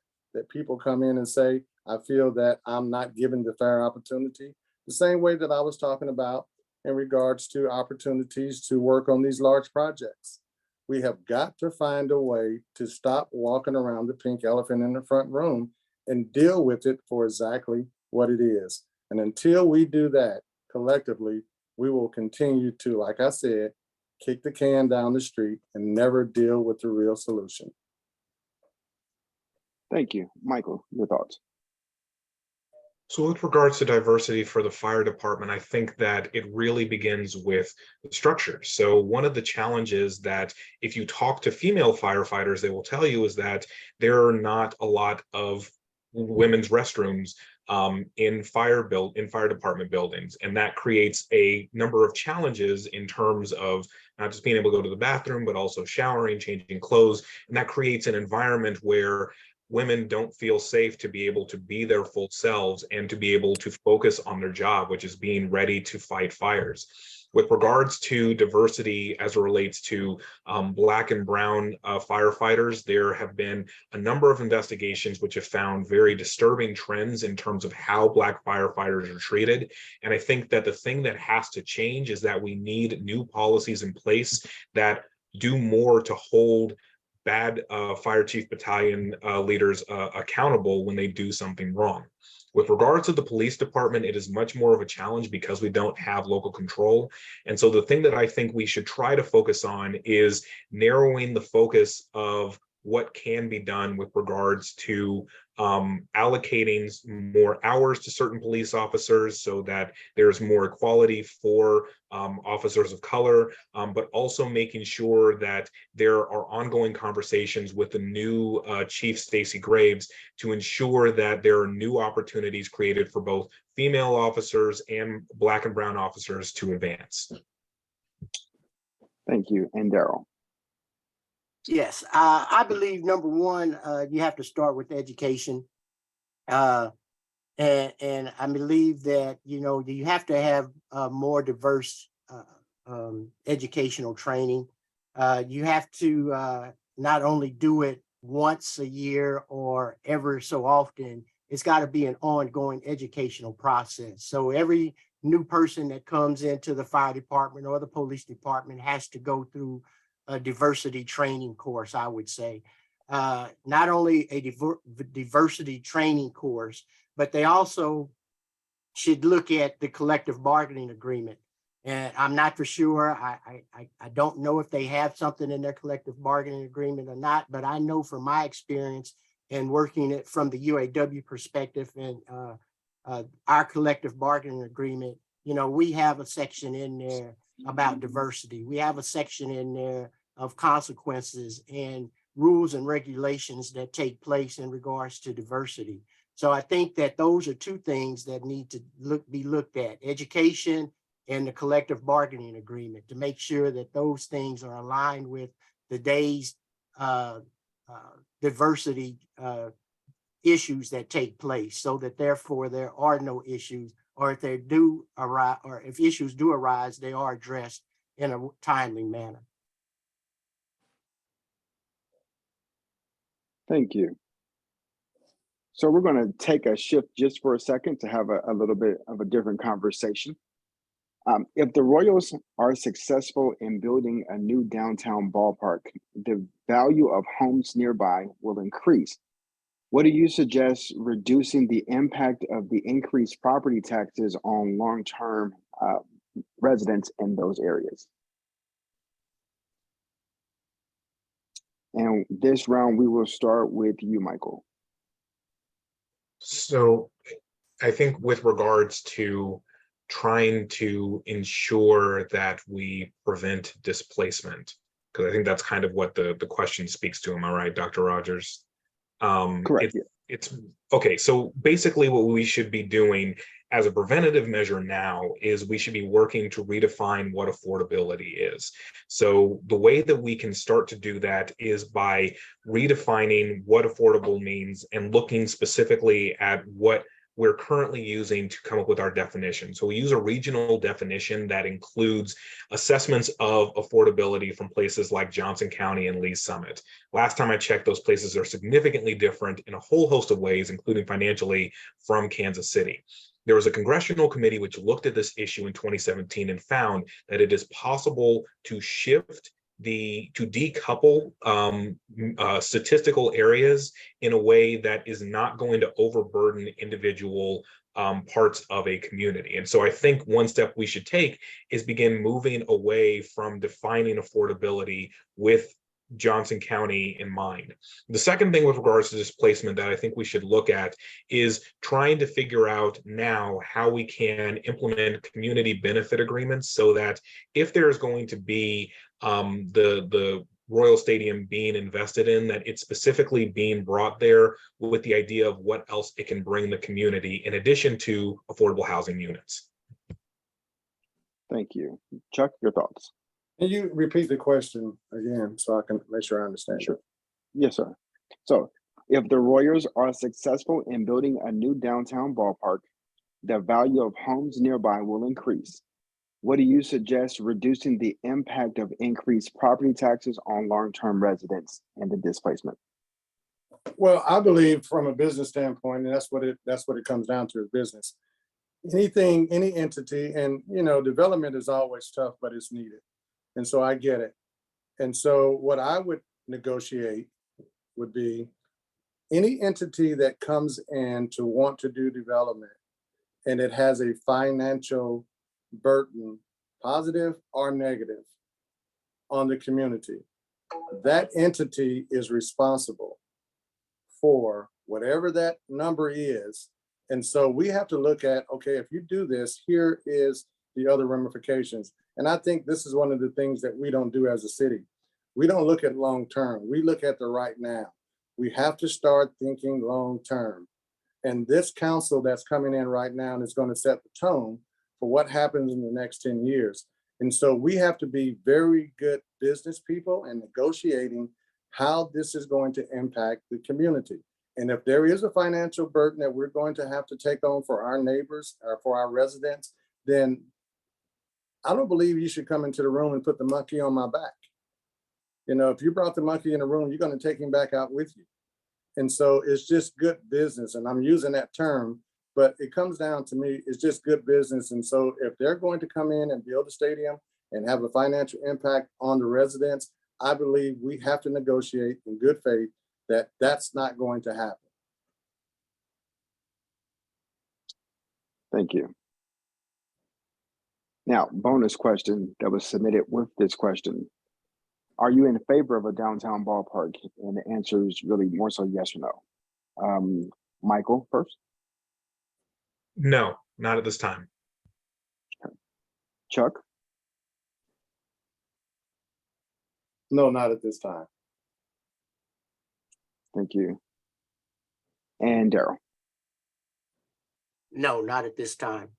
people come in and say, I feel that I'm not given the fair opportunity. The same way that I was talking about in regards to opportunities to work on these large projects. We have got to find a way to stop walking around the pink elephant in the front room and deal with it for exactly what it is. And until we do that collectively, we will continue to, like I said, kick the can down the street and never deal with the real solution. Thank you. Michael, your thoughts? So with regards to diversity for the fire department, I think that it really begins with the structure. So one of the challenges that if you talk to female firefighters, they will tell you is that there are not a lot of women's restrooms in fire department buildings. And that creates a number of challenges in terms of not just being able to go to the bathroom, but also showering, changing clothes. And that creates an environment where women don't feel safe to be able to be their full selves and to be able to focus on their job, which is being ready to fight fires. With regards to diversity as it relates to Black and brown firefighters, there have been a number of investigations which have found very disturbing trends in terms of how Black firefighters are treated. And I think that the thing that has to change is that we need new policies in place that do more to hold bad fire chief battalion leaders accountable when they do something wrong. With regards to the police department, it is much more of a challenge because we don't have local control. And so the thing that I think we should try to focus on is narrowing the focus of what can be done with regards to allocating more hours to certain police officers so that there's more equality for officers of color, but also making sure that there are ongoing conversations with the new Chief Stacey Graves to ensure that there are new opportunities created for both female officers and Black and brown officers to advance. Thank you. And Darrell. Yes, I believe number one, you have to start with education. And I believe that, you have to have more diverse educational training. You have to not only do it once a year or ever so often, it's got to be an ongoing educational process. So every new person that comes into the fire department or the police department has to go through a diversity training course, I would say. Not only a diversity training course, but they also should look at the collective bargaining agreement. And I'm not for sure. I don't know if they have something in their collective bargaining agreement or not, but I know from my experience and working it from the UAW perspective and our collective bargaining agreement, we have a section in there about diversity. We have a section in there of consequences and rules and regulations that take place in regards to diversity. So I think that those are two things that need to be looked at: education and the collective bargaining agreement, to make sure that those things are aligned with the day's diversity issues that take place, so that therefore there are no issues, or if they do arise, or if issues do arise, they are addressed in a timely manner. Thank you. So we're going to take a shift just for a second to have a little bit of a different conversation. If the Royals are successful in building a new downtown ballpark, the value of homes nearby will increase. What do you suggest reducing the impact of the increased property taxes on long-term residents in those areas? And this round, we will start with you, Michael. So I think with regards to trying to ensure that we prevent displacement, because I think that's kind of what the question speaks to. Am I right, Dr. Rogers? Correct. It's okay. So basically what we should be doing as a preventative measure now is we should be working to redefine what affordability is. So the way that we can start to do that is by redefining what affordable means and looking specifically at what we're currently using to come up with our definition. So we use a regional definition that includes assessments of affordability from places like Johnson County and Lee's Summit. Last time I checked, those places are significantly different in a whole host of ways, including financially, from Kansas City. There was a congressional committee which looked at this issue in 2017 and found that it is possible to shift to decouple statistical areas in a way that is not going to overburden individual parts of a community. And so I think one step we should take is begin moving away from defining affordability with Johnson County in mind. The second thing with regards to displacement that I think we should look at is trying to figure out now how we can implement community benefit agreements so that if there's going to be the Royal Stadium being invested in, that it's specifically being brought there with the idea of what else it can bring the community in addition to affordable housing units. Thank you. Chuck, your thoughts? Can you repeat the question again so I can make sure I understand? Sure. Yes, sir. So if the Royals are successful in building a new downtown ballpark, the value of homes nearby will increase. What do you suggest reducing the impact of increased property taxes on long-term residents and the displacement? Well, I believe from a business standpoint, and that's what it comes down to, is business. Anything, any entity, and development is always tough, but it's needed. And so I get it. And so what I would negotiate would be any entity that comes in to want to do development and it has a financial burden, positive or negative, on the community, that entity is responsible for whatever that number is. And so we have to look at, okay, if you do this, here is the other ramifications. And I think this is one of the things that we don't do as a city. We don't look at long term. We look at the right now. We have to start thinking long term. And this council that's coming in right now is going to set the tone for what happens in the next 10 years. And so we have to be very good business people and negotiating how this is going to impact the community. And if there is a financial burden that we're going to have to take on for our neighbors or for our residents, then I don't believe you should come into the room and put the monkey on my back. If you brought the monkey in the room, you're going to take him back out with you. And so it's just good business. And I'm using that term, but it comes down to me, it's just good business. And so if they're going to come in and build a stadium and have a financial impact on the residents, I believe we have to negotiate in good faith that that's not going to happen. Thank you. Now, bonus question that was submitted with this question. Are you in favor of a downtown ballpark? And the answer is really more so yes or no. Michael first. No, not at this time. Okay. Chuck? No, not at this time. Thank you. And Darrell? No, not at this time.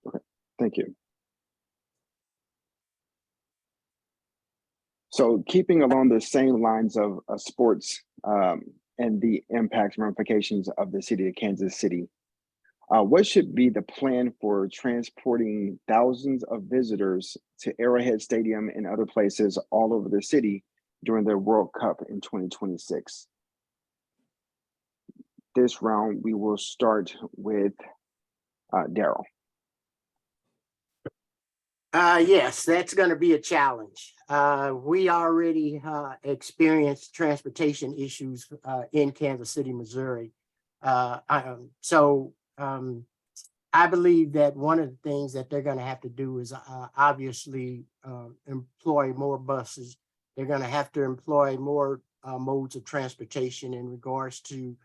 Okay, thank you. So keeping along the same lines of sports and the impacts and ramifications of the city of Kansas City, what should be the plan for transporting thousands of visitors to Arrowhead Stadium and other places all over the city during the World Cup in 2026? This round, we will start with Darrell. Yes, that's going to be a challenge. We already experienced transportation issues in Kansas City, Missouri. I believe that one of the things that they're going to have to do is obviously employ more buses. They're going to have to employ more modes of transportation in regards to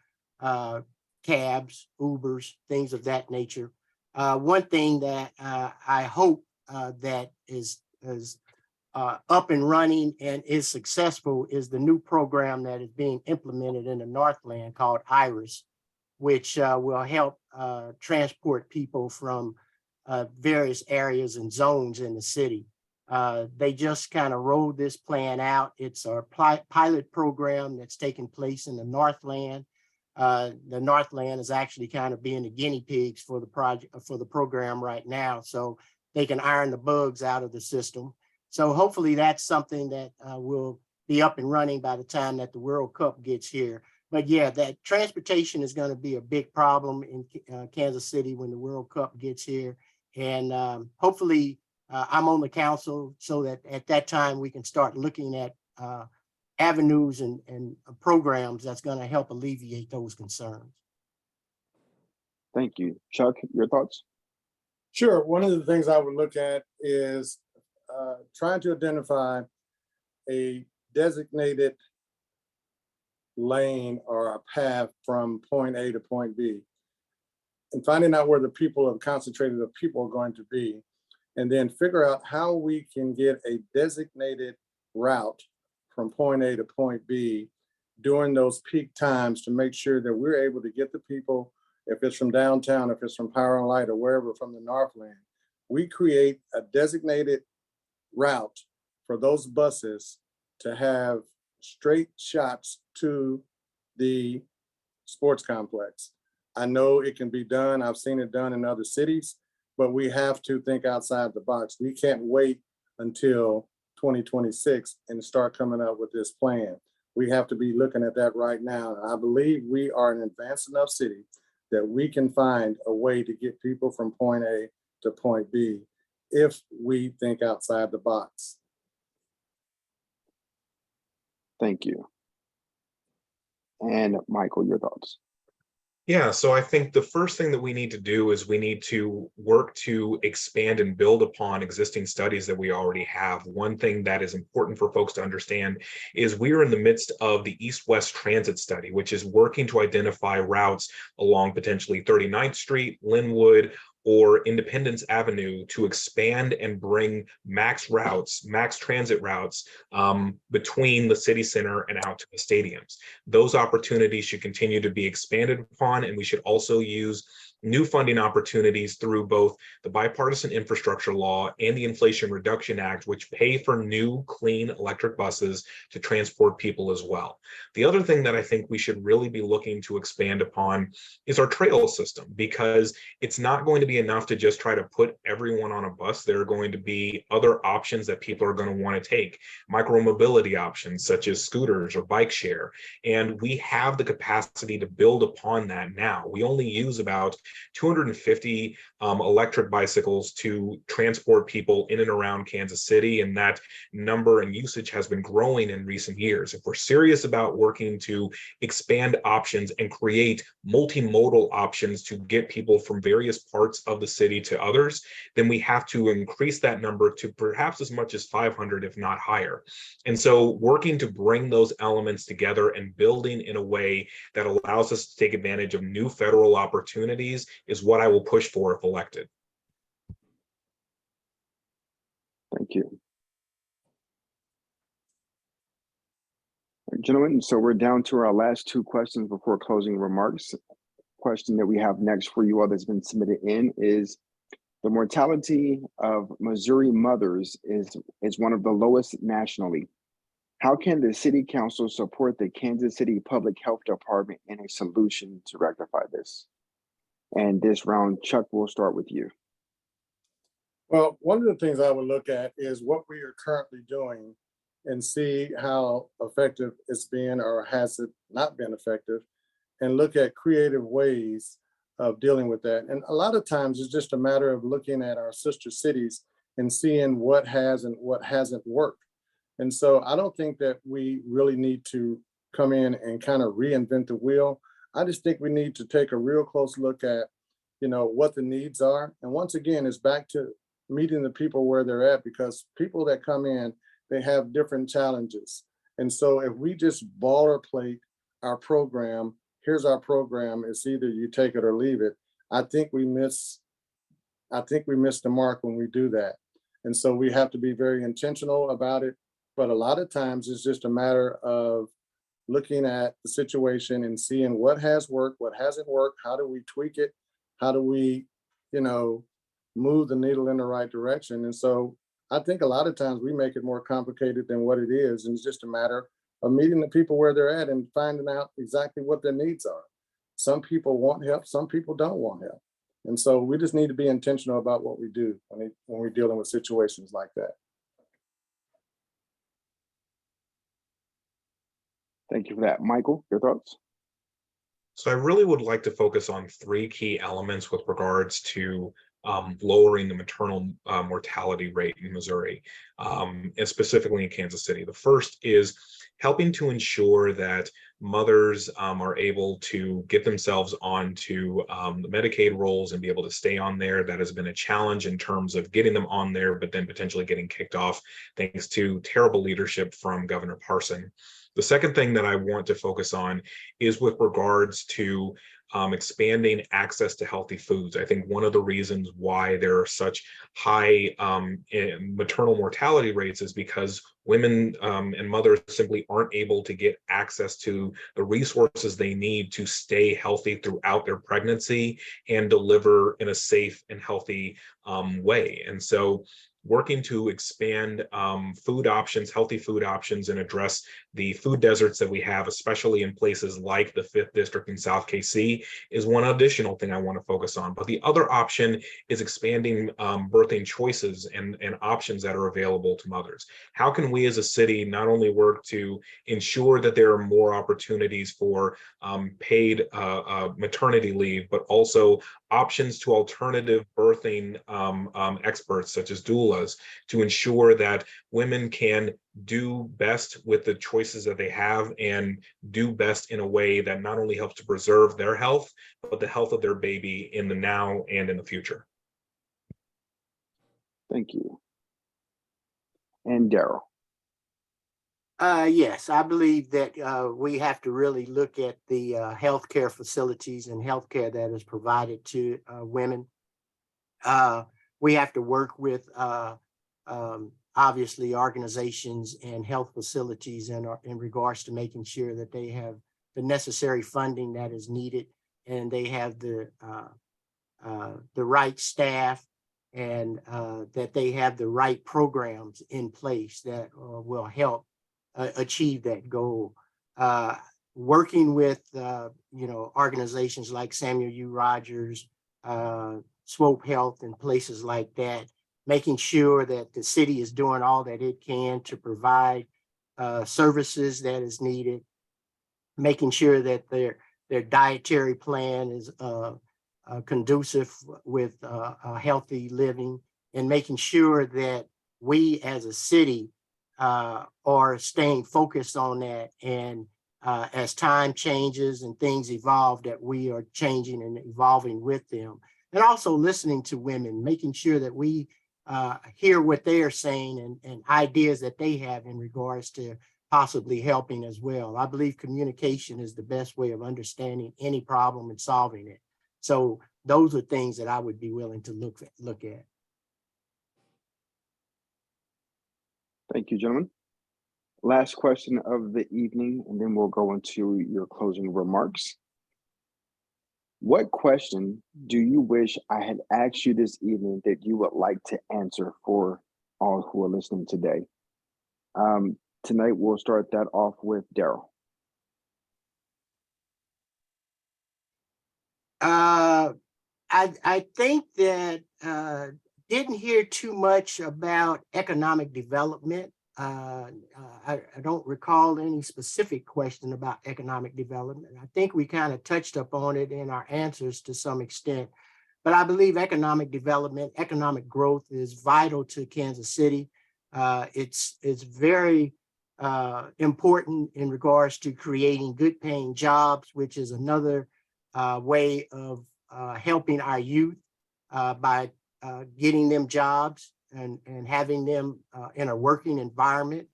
cabs, Ubers, things of that nature. One thing that I hope that is up and running and is successful is the new program that is being implemented in the Northland called IRIS, which will help transport people from various areas and zones in the city. They just kind of rolled this plan out. It's a pilot program that's taking place in the Northland. The Northland is actually kind of being the guinea pigs for the project, for the program right now, so they can iron the bugs out of the system. So hopefully that's something that will be up and running by the time that the World Cup gets here. But yeah, that transportation is going to be a big problem in Kansas City when the World Cup gets here. And hopefully I'm on the council so that at that time we can start looking at avenues and programs that's going to help alleviate those concerns. Thank you. Chuck, your thoughts? Sure. One of the things I would look at is trying to identify a designated lane or a path from point A to point B, and finding out where the people of concentrated of people are going to be, and then figure out how we can get a designated route from point A to point B during those peak times to make sure that we're able to get the people, if it's from downtown, if it's from Power and Light or wherever from the Northland, we create a designated route for those buses to have straight shots to the sports complex. I know it can be done. I've seen it done in other cities, but we have to think outside the box. We can't wait until 2026 and start coming up with this plan. We have to be looking at that right now. I believe we are an advanced enough city that we can find a way to get people from point A to point B if we think outside the box. Thank you. And Michael, your thoughts? Yeah, so I think the first thing that we need to do is we need to work to expand and build upon existing studies that we already have. One thing that is important for folks to understand is we are in the midst of the East-West Transit Study, which is working to identify routes along potentially 39th Street, Linwood, or Independence Avenue to expand and bring max transit routes between the city center and out to the stadiums. Those opportunities should continue to be expanded upon, and we should also use new funding opportunities through both the bipartisan infrastructure law and the Inflation Reduction Act, which pay for new clean electric buses to transport people as well. The other thing that I think we should really be looking to expand upon is our trail system, because it's not going to be enough to just try to put everyone on a bus. There are going to be other options that people are going to want to take, micromobility options such as scooters or bike share. And we have the capacity to build upon that now. We only use about 250 electric bicycles to transport people in and around Kansas City, and that number and usage has been growing in recent years. If we're serious about working to expand options and create multimodal options to get people from various parts of the city to others, then we have to increase that number to perhaps as much as 500, if not higher. And so working to bring those elements together and building in a way that allows us to take advantage of new federal opportunities is what I will push for if elected. Thank you. Gentlemen, so we're down to our last two questions before closing remarks. Question that we have next for you all that's been submitted in is, the mortality of Missouri mothers is one of the lowest nationally. How can the City Council support the Kansas City Public Health Department in a solution to rectify this? And this round, Chuck, we'll start with you. Well, one of the things I would look at is what we are currently doing and see how effective it's been or has it not been effective, and look at creative ways of dealing with that. And a lot of times it's just a matter of looking at our sister cities and seeing what has and what hasn't worked. And so I don't think that we really need to come in and kind of reinvent the wheel. I just think we need to take a real close look at, what the needs are. And once again, it's back to meeting the people where they're at, because people that come in, they have different challenges. And so if we just boilerplate our program, here's our program, it's either you take it or leave it, I think we miss the mark when we do that. And so we have to be very intentional about it. But a lot of times it's just a matter of looking at the situation and seeing what has worked, what hasn't worked, how do we tweak it, how do we, move the needle in the right direction. And so I think a lot of times we make it more complicated than what it is. And it's just a matter of meeting the people where they're at and finding out exactly what their needs are. Some people want help, some people don't want help. And so we just need to be intentional about what we do when we're dealing with situations like that. Thank you for that. Michael, your thoughts? So I really would like to focus on three key elements with regards to lowering the maternal mortality rate in Missouri, and specifically in Kansas City. The first is helping to ensure that mothers are able to get themselves onto the Medicaid rolls and be able to stay on there. That has been a challenge in terms of getting them on there, but then potentially getting kicked off thanks to terrible leadership from Governor Parson. The second thing that I want to focus on is with regards to expanding access to healthy foods. I think one of the reasons why there are such high maternal mortality rates is because women and mothers simply aren't able to get access to the resources they need to stay healthy throughout their pregnancy and deliver in a safe and healthy way. And so working to expand food options, healthy food options, and address the food deserts that we have, especially in places like the 5th District in South KC, is one additional thing I want to focus on. But the other option is expanding birthing choices and options that are available to mothers. How can we as a city not only work to ensure that there are more opportunities for paid maternity leave, but also options to alternative birthing experts such as doulas to ensure that women can do best with the choices that they have and do best in a way that not only helps to preserve their health, but the health of their baby in the now and in the future. Thank you. And Darrell. Yes, I believe that we have to really look at the healthcare facilities and healthcare that is provided to women. We have to work with obviously organizations and health facilities in regards to making sure that they have the necessary funding that is needed and they have the right staff and that they have the right programs in place that will help achieve that goal. Working with organizations like Samuel U. Rogers, Swope Health, and places like that, making sure that the city is doing all that it can to provide services that is needed, making sure that their dietary plan is conducive with healthy living, and making sure that we as a city are staying focused on that. And as time changes and things evolve, that we are changing and evolving with them. And also listening to women, making sure that we hear what they are saying and ideas that they have in regards to possibly helping as well. I believe communication is the best way of understanding any problem and solving it. So those are things that I would be willing to look at. Thank you, gentlemen. Last question of the evening, and then we'll go into your closing remarks. What question do you wish I had asked you this evening that you would like to answer for all who are listening today? Tonight, we'll start that off with Darrell. I think that didn't hear too much about economic development. I don't recall any specific question about economic development. I think we kind of touched upon it in our answers to some extent, but I believe economic development, economic growth is vital to Kansas City. It's very important in regards to creating good paying jobs, which is another way of helping our youth by getting them jobs and having them in a working environment.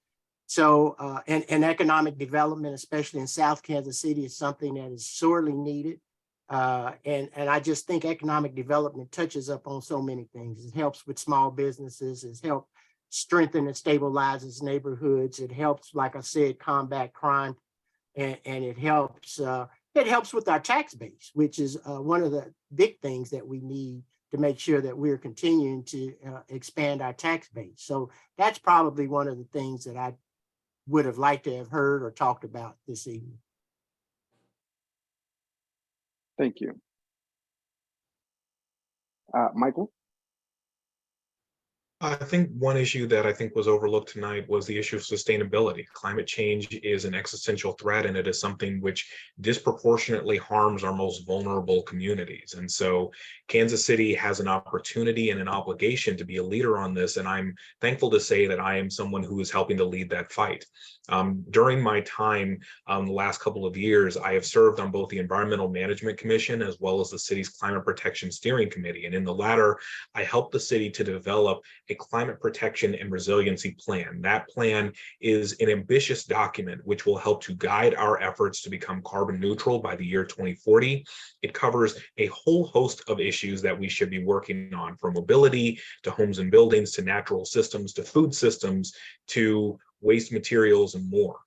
So, and economic development, especially in South Kansas City, is something that is sorely needed. And I just think economic development touches up on so many things. It helps with small businesses. It helps strengthen and stabilizes neighborhoods. It helps, like I said, combat crime, and it helps with our tax base, which is one of the big things that we need to make sure that we're continuing to expand our tax base. So that's probably one of the things that I would have liked to have heard or talked about this evening. Thank you. Michael? I think one issue that I think was overlooked tonight was the issue of sustainability. Climate change is an existential threat, and it is something which disproportionately harms our most vulnerable communities. And so Kansas City has an opportunity and an obligation to be a leader on this, and I'm thankful to say that I am someone who is helping to lead that fight. During my time the last couple of years, I have served on both the Environmental Management Commission as well as the city's Climate Protection Steering Committee. And in the latter, I helped the city to develop a climate protection and resiliency plan. That plan is an ambitious document which will help to guide our efforts to become carbon neutral by the year 2040. It covers a whole host of issues that we should be working on, from mobility to homes and buildings to natural systems to food systems to waste materials and more.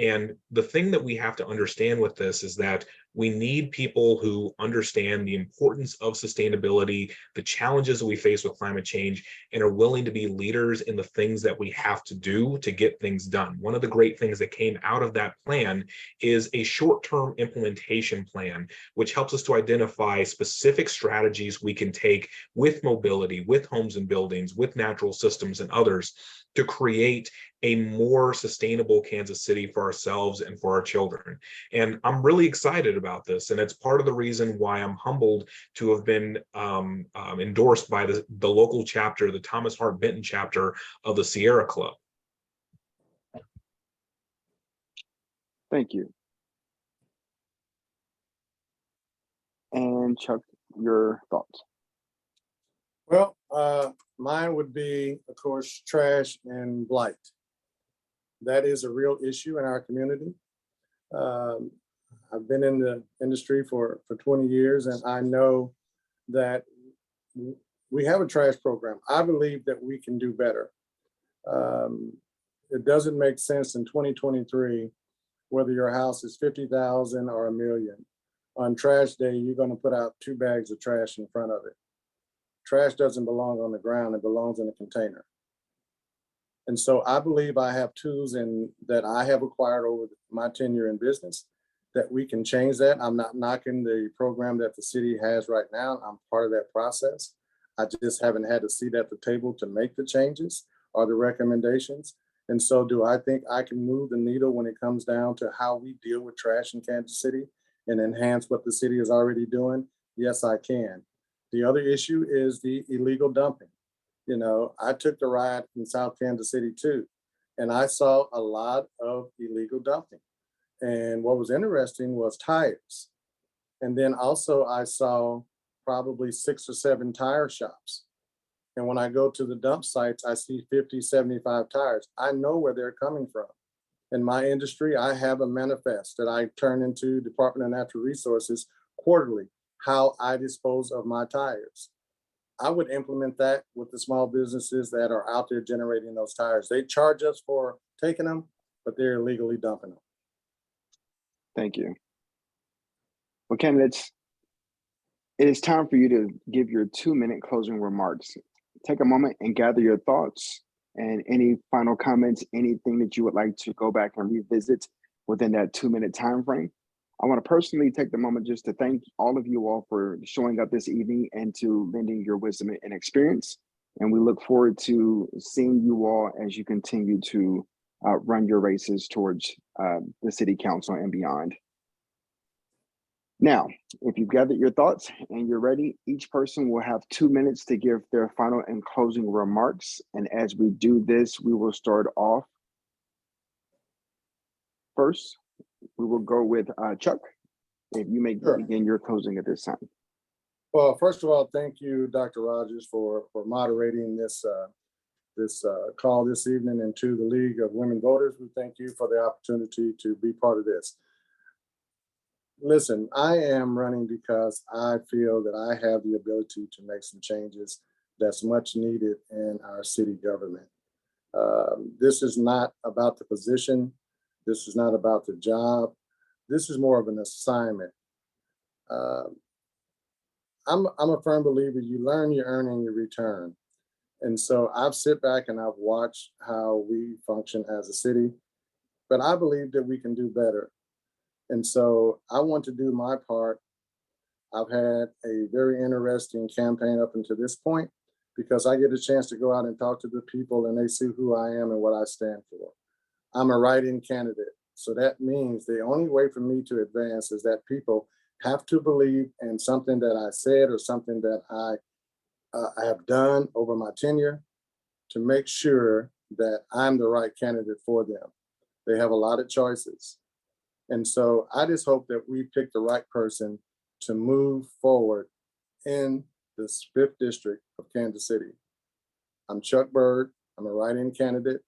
And the thing that we have to understand with this is that we need people who understand the importance of sustainability, the challenges that we face with climate change, and are willing to be leaders in the things that we have to do to get things done. One of the great things that came out of that plan is a short-term implementation plan, which helps us to identify specific strategies we can take with mobility, with homes and buildings, with natural systems and others to create a more sustainable Kansas City for ourselves and for our children. And I'm really excited about this. And it's part of the reason why I'm humbled to have been endorsed by the local chapter, the Thomas Hart Benton chapter of the Sierra Club. Thank you. And Chuck, your thoughts? Well, mine would be, of course, trash and blight. That is a real issue in our community. I've been in the industry for 20 years, and I know that we have a trash program. I believe that we can do better. It doesn't make sense in 2023, whether your house is 50,000 or $1 million. On trash day, you're going to put out 2 bags of trash in front of it. Trash doesn't belong on the ground, it belongs in a container. And so I believe I have tools that I have acquired over my tenure in business that we can change that. I'm not knocking the program that the city has right now. I'm part of that process. I just haven't had a seat at the table to make the changes or the recommendations. And so do I think I can move the needle when it comes down to how we deal with trash in Kansas City and enhance what the city is already doing? Yes, I can. The other issue is the illegal dumping. You know, I took the ride in South Kansas City too, and I saw a lot of illegal dumping. And what was interesting was tires. And then also I saw probably 6 or 7 tire shops. And when I go to the dump sites, I see 50, 75 tires. I know where they're coming from. In my industry, I have a manifest that I turn into Department of Natural Resources quarterly, how I dispose of my tires. I would implement that with the small businesses that are out there generating those tires. They charge us for taking them, but they're illegally dumping them. Thank you. Well, candidates, it is time for you to give your 2-minute closing remarks. Take a moment and gather your thoughts and any final comments, anything that you would like to go back and revisit within that 2-minute time frame. I want to personally take the moment just to thank all of you all for showing up this evening and to lending your wisdom and experience. And we look forward to seeing you all as you continue to run your races towards the city council and beyond. Now, if you've gathered your thoughts and you're ready, each person will have 2 minutes to give their final and closing remarks. And as we do this, we will start off first. We will go with Chuck. If you may begin your closing at this time. Well, first of all, thank you, Dr. Rogers, for moderating this call this evening, and to the League of Women Voters, we thank you for the opportunity to be part of this. Listen, I am running because I feel that I have the ability to make some changes that's much needed in our city government. This is not about the position. This is not about the job. This is more of an assignment. I'm a firm believer, you learn, you earn, and you return. And so I've sit back and I've watched how we function as a city, but I believe that we can do better. And so I want to do my part. I've had a very interesting campaign up until this point because I get a chance to go out and talk to the people and they see who I am and what I stand for. I'm a write-in candidate. So that means the only way for me to advance is that people have to believe in something that I said or something that I have done over my tenure to make sure that I'm the right candidate for them. They have a lot of choices. And so I just hope that we pick the right person to move forward in this 5th district of Kansas City. I'm Chuck Byrd. I'm a write-in candidate.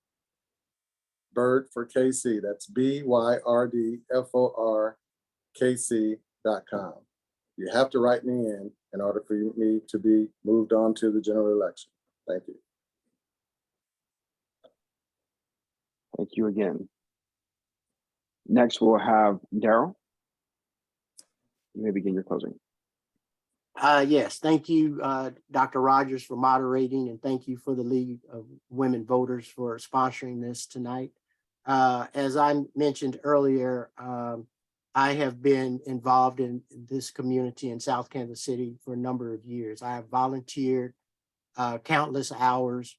Byrd for KC. That's BYRDFORKC.com. You have to write me in order for me to be moved on to the general election. Thank you. Thank you again. Next, we'll have Darrell. You may begin your closing. Yes, thank you, Dr. Rogers, for moderating, and thank you for the League of Women Voters for sponsoring this tonight. As I mentioned earlier, I have been involved in this community in South Kansas City for a number of years. I have volunteered countless hours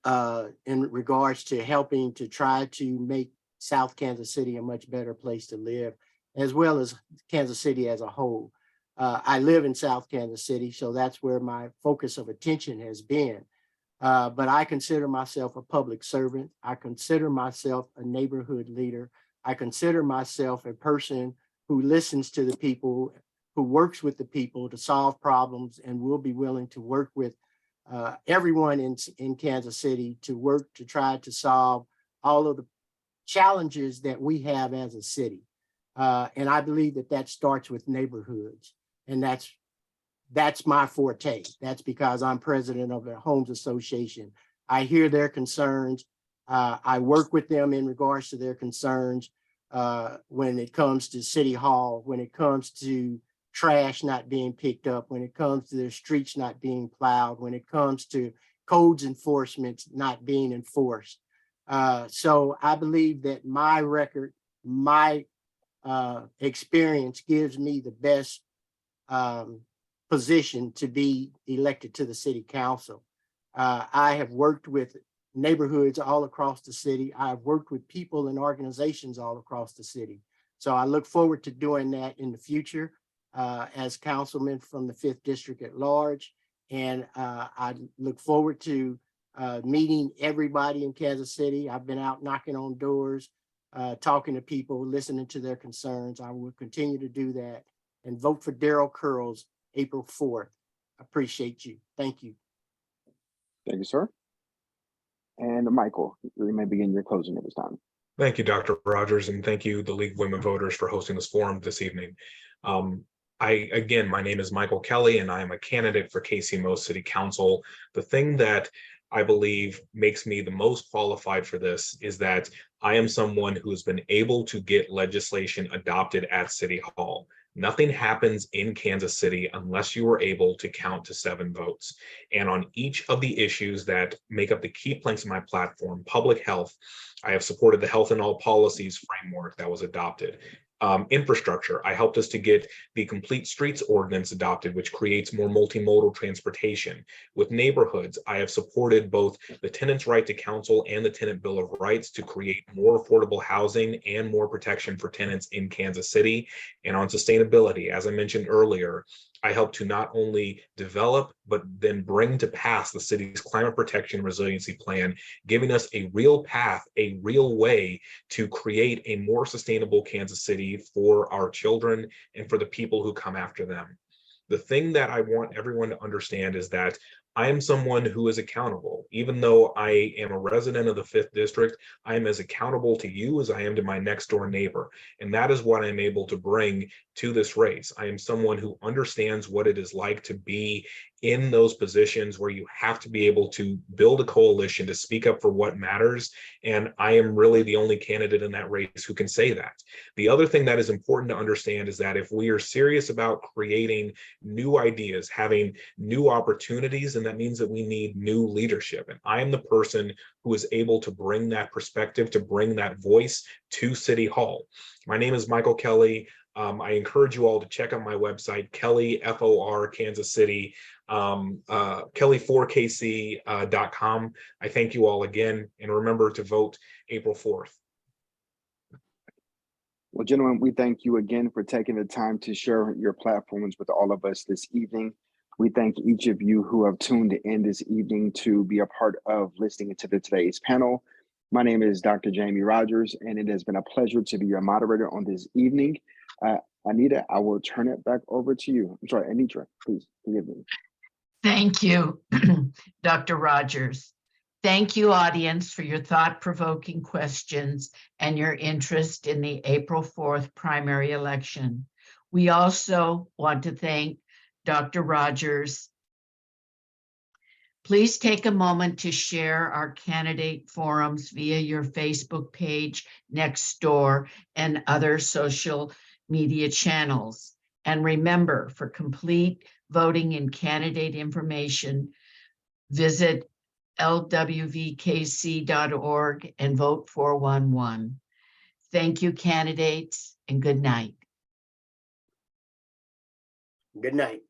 in regards to helping to try to make South Kansas City a much better place to live, as well as Kansas City as a whole. I live in South Kansas City, so that's where my focus of attention has been. But I consider myself a public servant. I consider myself a neighborhood leader. I consider myself a person who listens to the people, who works with the people to solve problems, and will be willing to work with everyone in Kansas City to work to try to solve all of the challenges that we have as a city. And I believe that that starts with neighborhoods. And that's my forte. That's because I'm president of the Homes Association. I hear their concerns. I work with them in regards to their concerns when it comes to City Hall, when it comes to trash not being picked up, when it comes to their streets not being plowed, when it comes to codes enforcement not being enforced. So I believe that my record, my experience gives me the best position to be elected to the city council. I have worked with neighborhoods all across the city. I've worked with people and organizations all across the city. So I look forward to doing that in the future as councilman from the 5th District at large. And I look forward to meeting everybody in Kansas City. I've been out knocking on doors, talking to people, listening to their concerns. I will continue to do that, and vote for Darrell Curls April 4th. Appreciate you. Thank you. Thank you, sir. And Michael, you may begin your closing at this time. Thank you, Dr. Rogers, and thank you, the League of Women Voters, for hosting this forum this evening. Again, my name is Michael Kelley, and I am a candidate for KCMO City Council. The thing that I believe makes me the most qualified for this is that I am someone who has been able to get legislation adopted at City Hall. Nothing happens in Kansas City unless you are able to count to 7 votes. And on each of the issues that make up the key planks of my platform, public health, I have supported the Health in All Policies framework that was adopted. Infrastructure, I helped us to get the Complete Streets Ordinance adopted, which creates more multimodal transportation. With neighborhoods, I have supported both the Tenants' Right to Counsel and the Tenant Bill of Rights to create more affordable housing and more protection for tenants in Kansas City. And on sustainability, as I mentioned earlier, I helped to not only develop, but then bring to pass the city's climate protection resiliency plan, giving us a real path, a real way to create a more sustainable Kansas City for our children and for the people who come after them. The thing that I want everyone to understand is that I am someone who is accountable. Even though I am a resident of the 5th District, I am as accountable to you as I am to my next door neighbor. And that is what I'm able to bring to this race. I am someone who understands what it is like to be in those positions where you have to be able to build a coalition to speak up for what matters. And I am really the only candidate in that race who can say that. The other thing that is important to understand is that if we are serious about creating new ideas, having new opportunities, and that means that we need new leadership. And I am the person who is able to bring that perspective, to bring that voice to City Hall. My name is Michael Kelley. I encourage you all to check out my website, Kelley, FOR, Kansas City, Kelly4KC.com. I thank you all again, and remember to vote April 4th. Well, gentlemen, we thank you again for taking the time to share your platforms with all of us this evening. We thank each of you who have tuned in this evening to be a part of listening to today's panel. My name is Dr. Jamie Rogers, and it has been a pleasure to be your moderator on this evening. Anita, I will turn it back over to you. I'm sorry, Anitra, please forgive me. Thank you, Dr. Rogers. Thank you, audience, for your thought-provoking questions and your interest in the April 4th primary election. We also want to thank Dr. Rogers Please take a moment to share our candidate forums via your Facebook page, Nextdoor, and other social media channels. And remember, for complete voting and candidate information, visit LWVKC.org and vote 411. Thank you, candidates, and good night. Good night.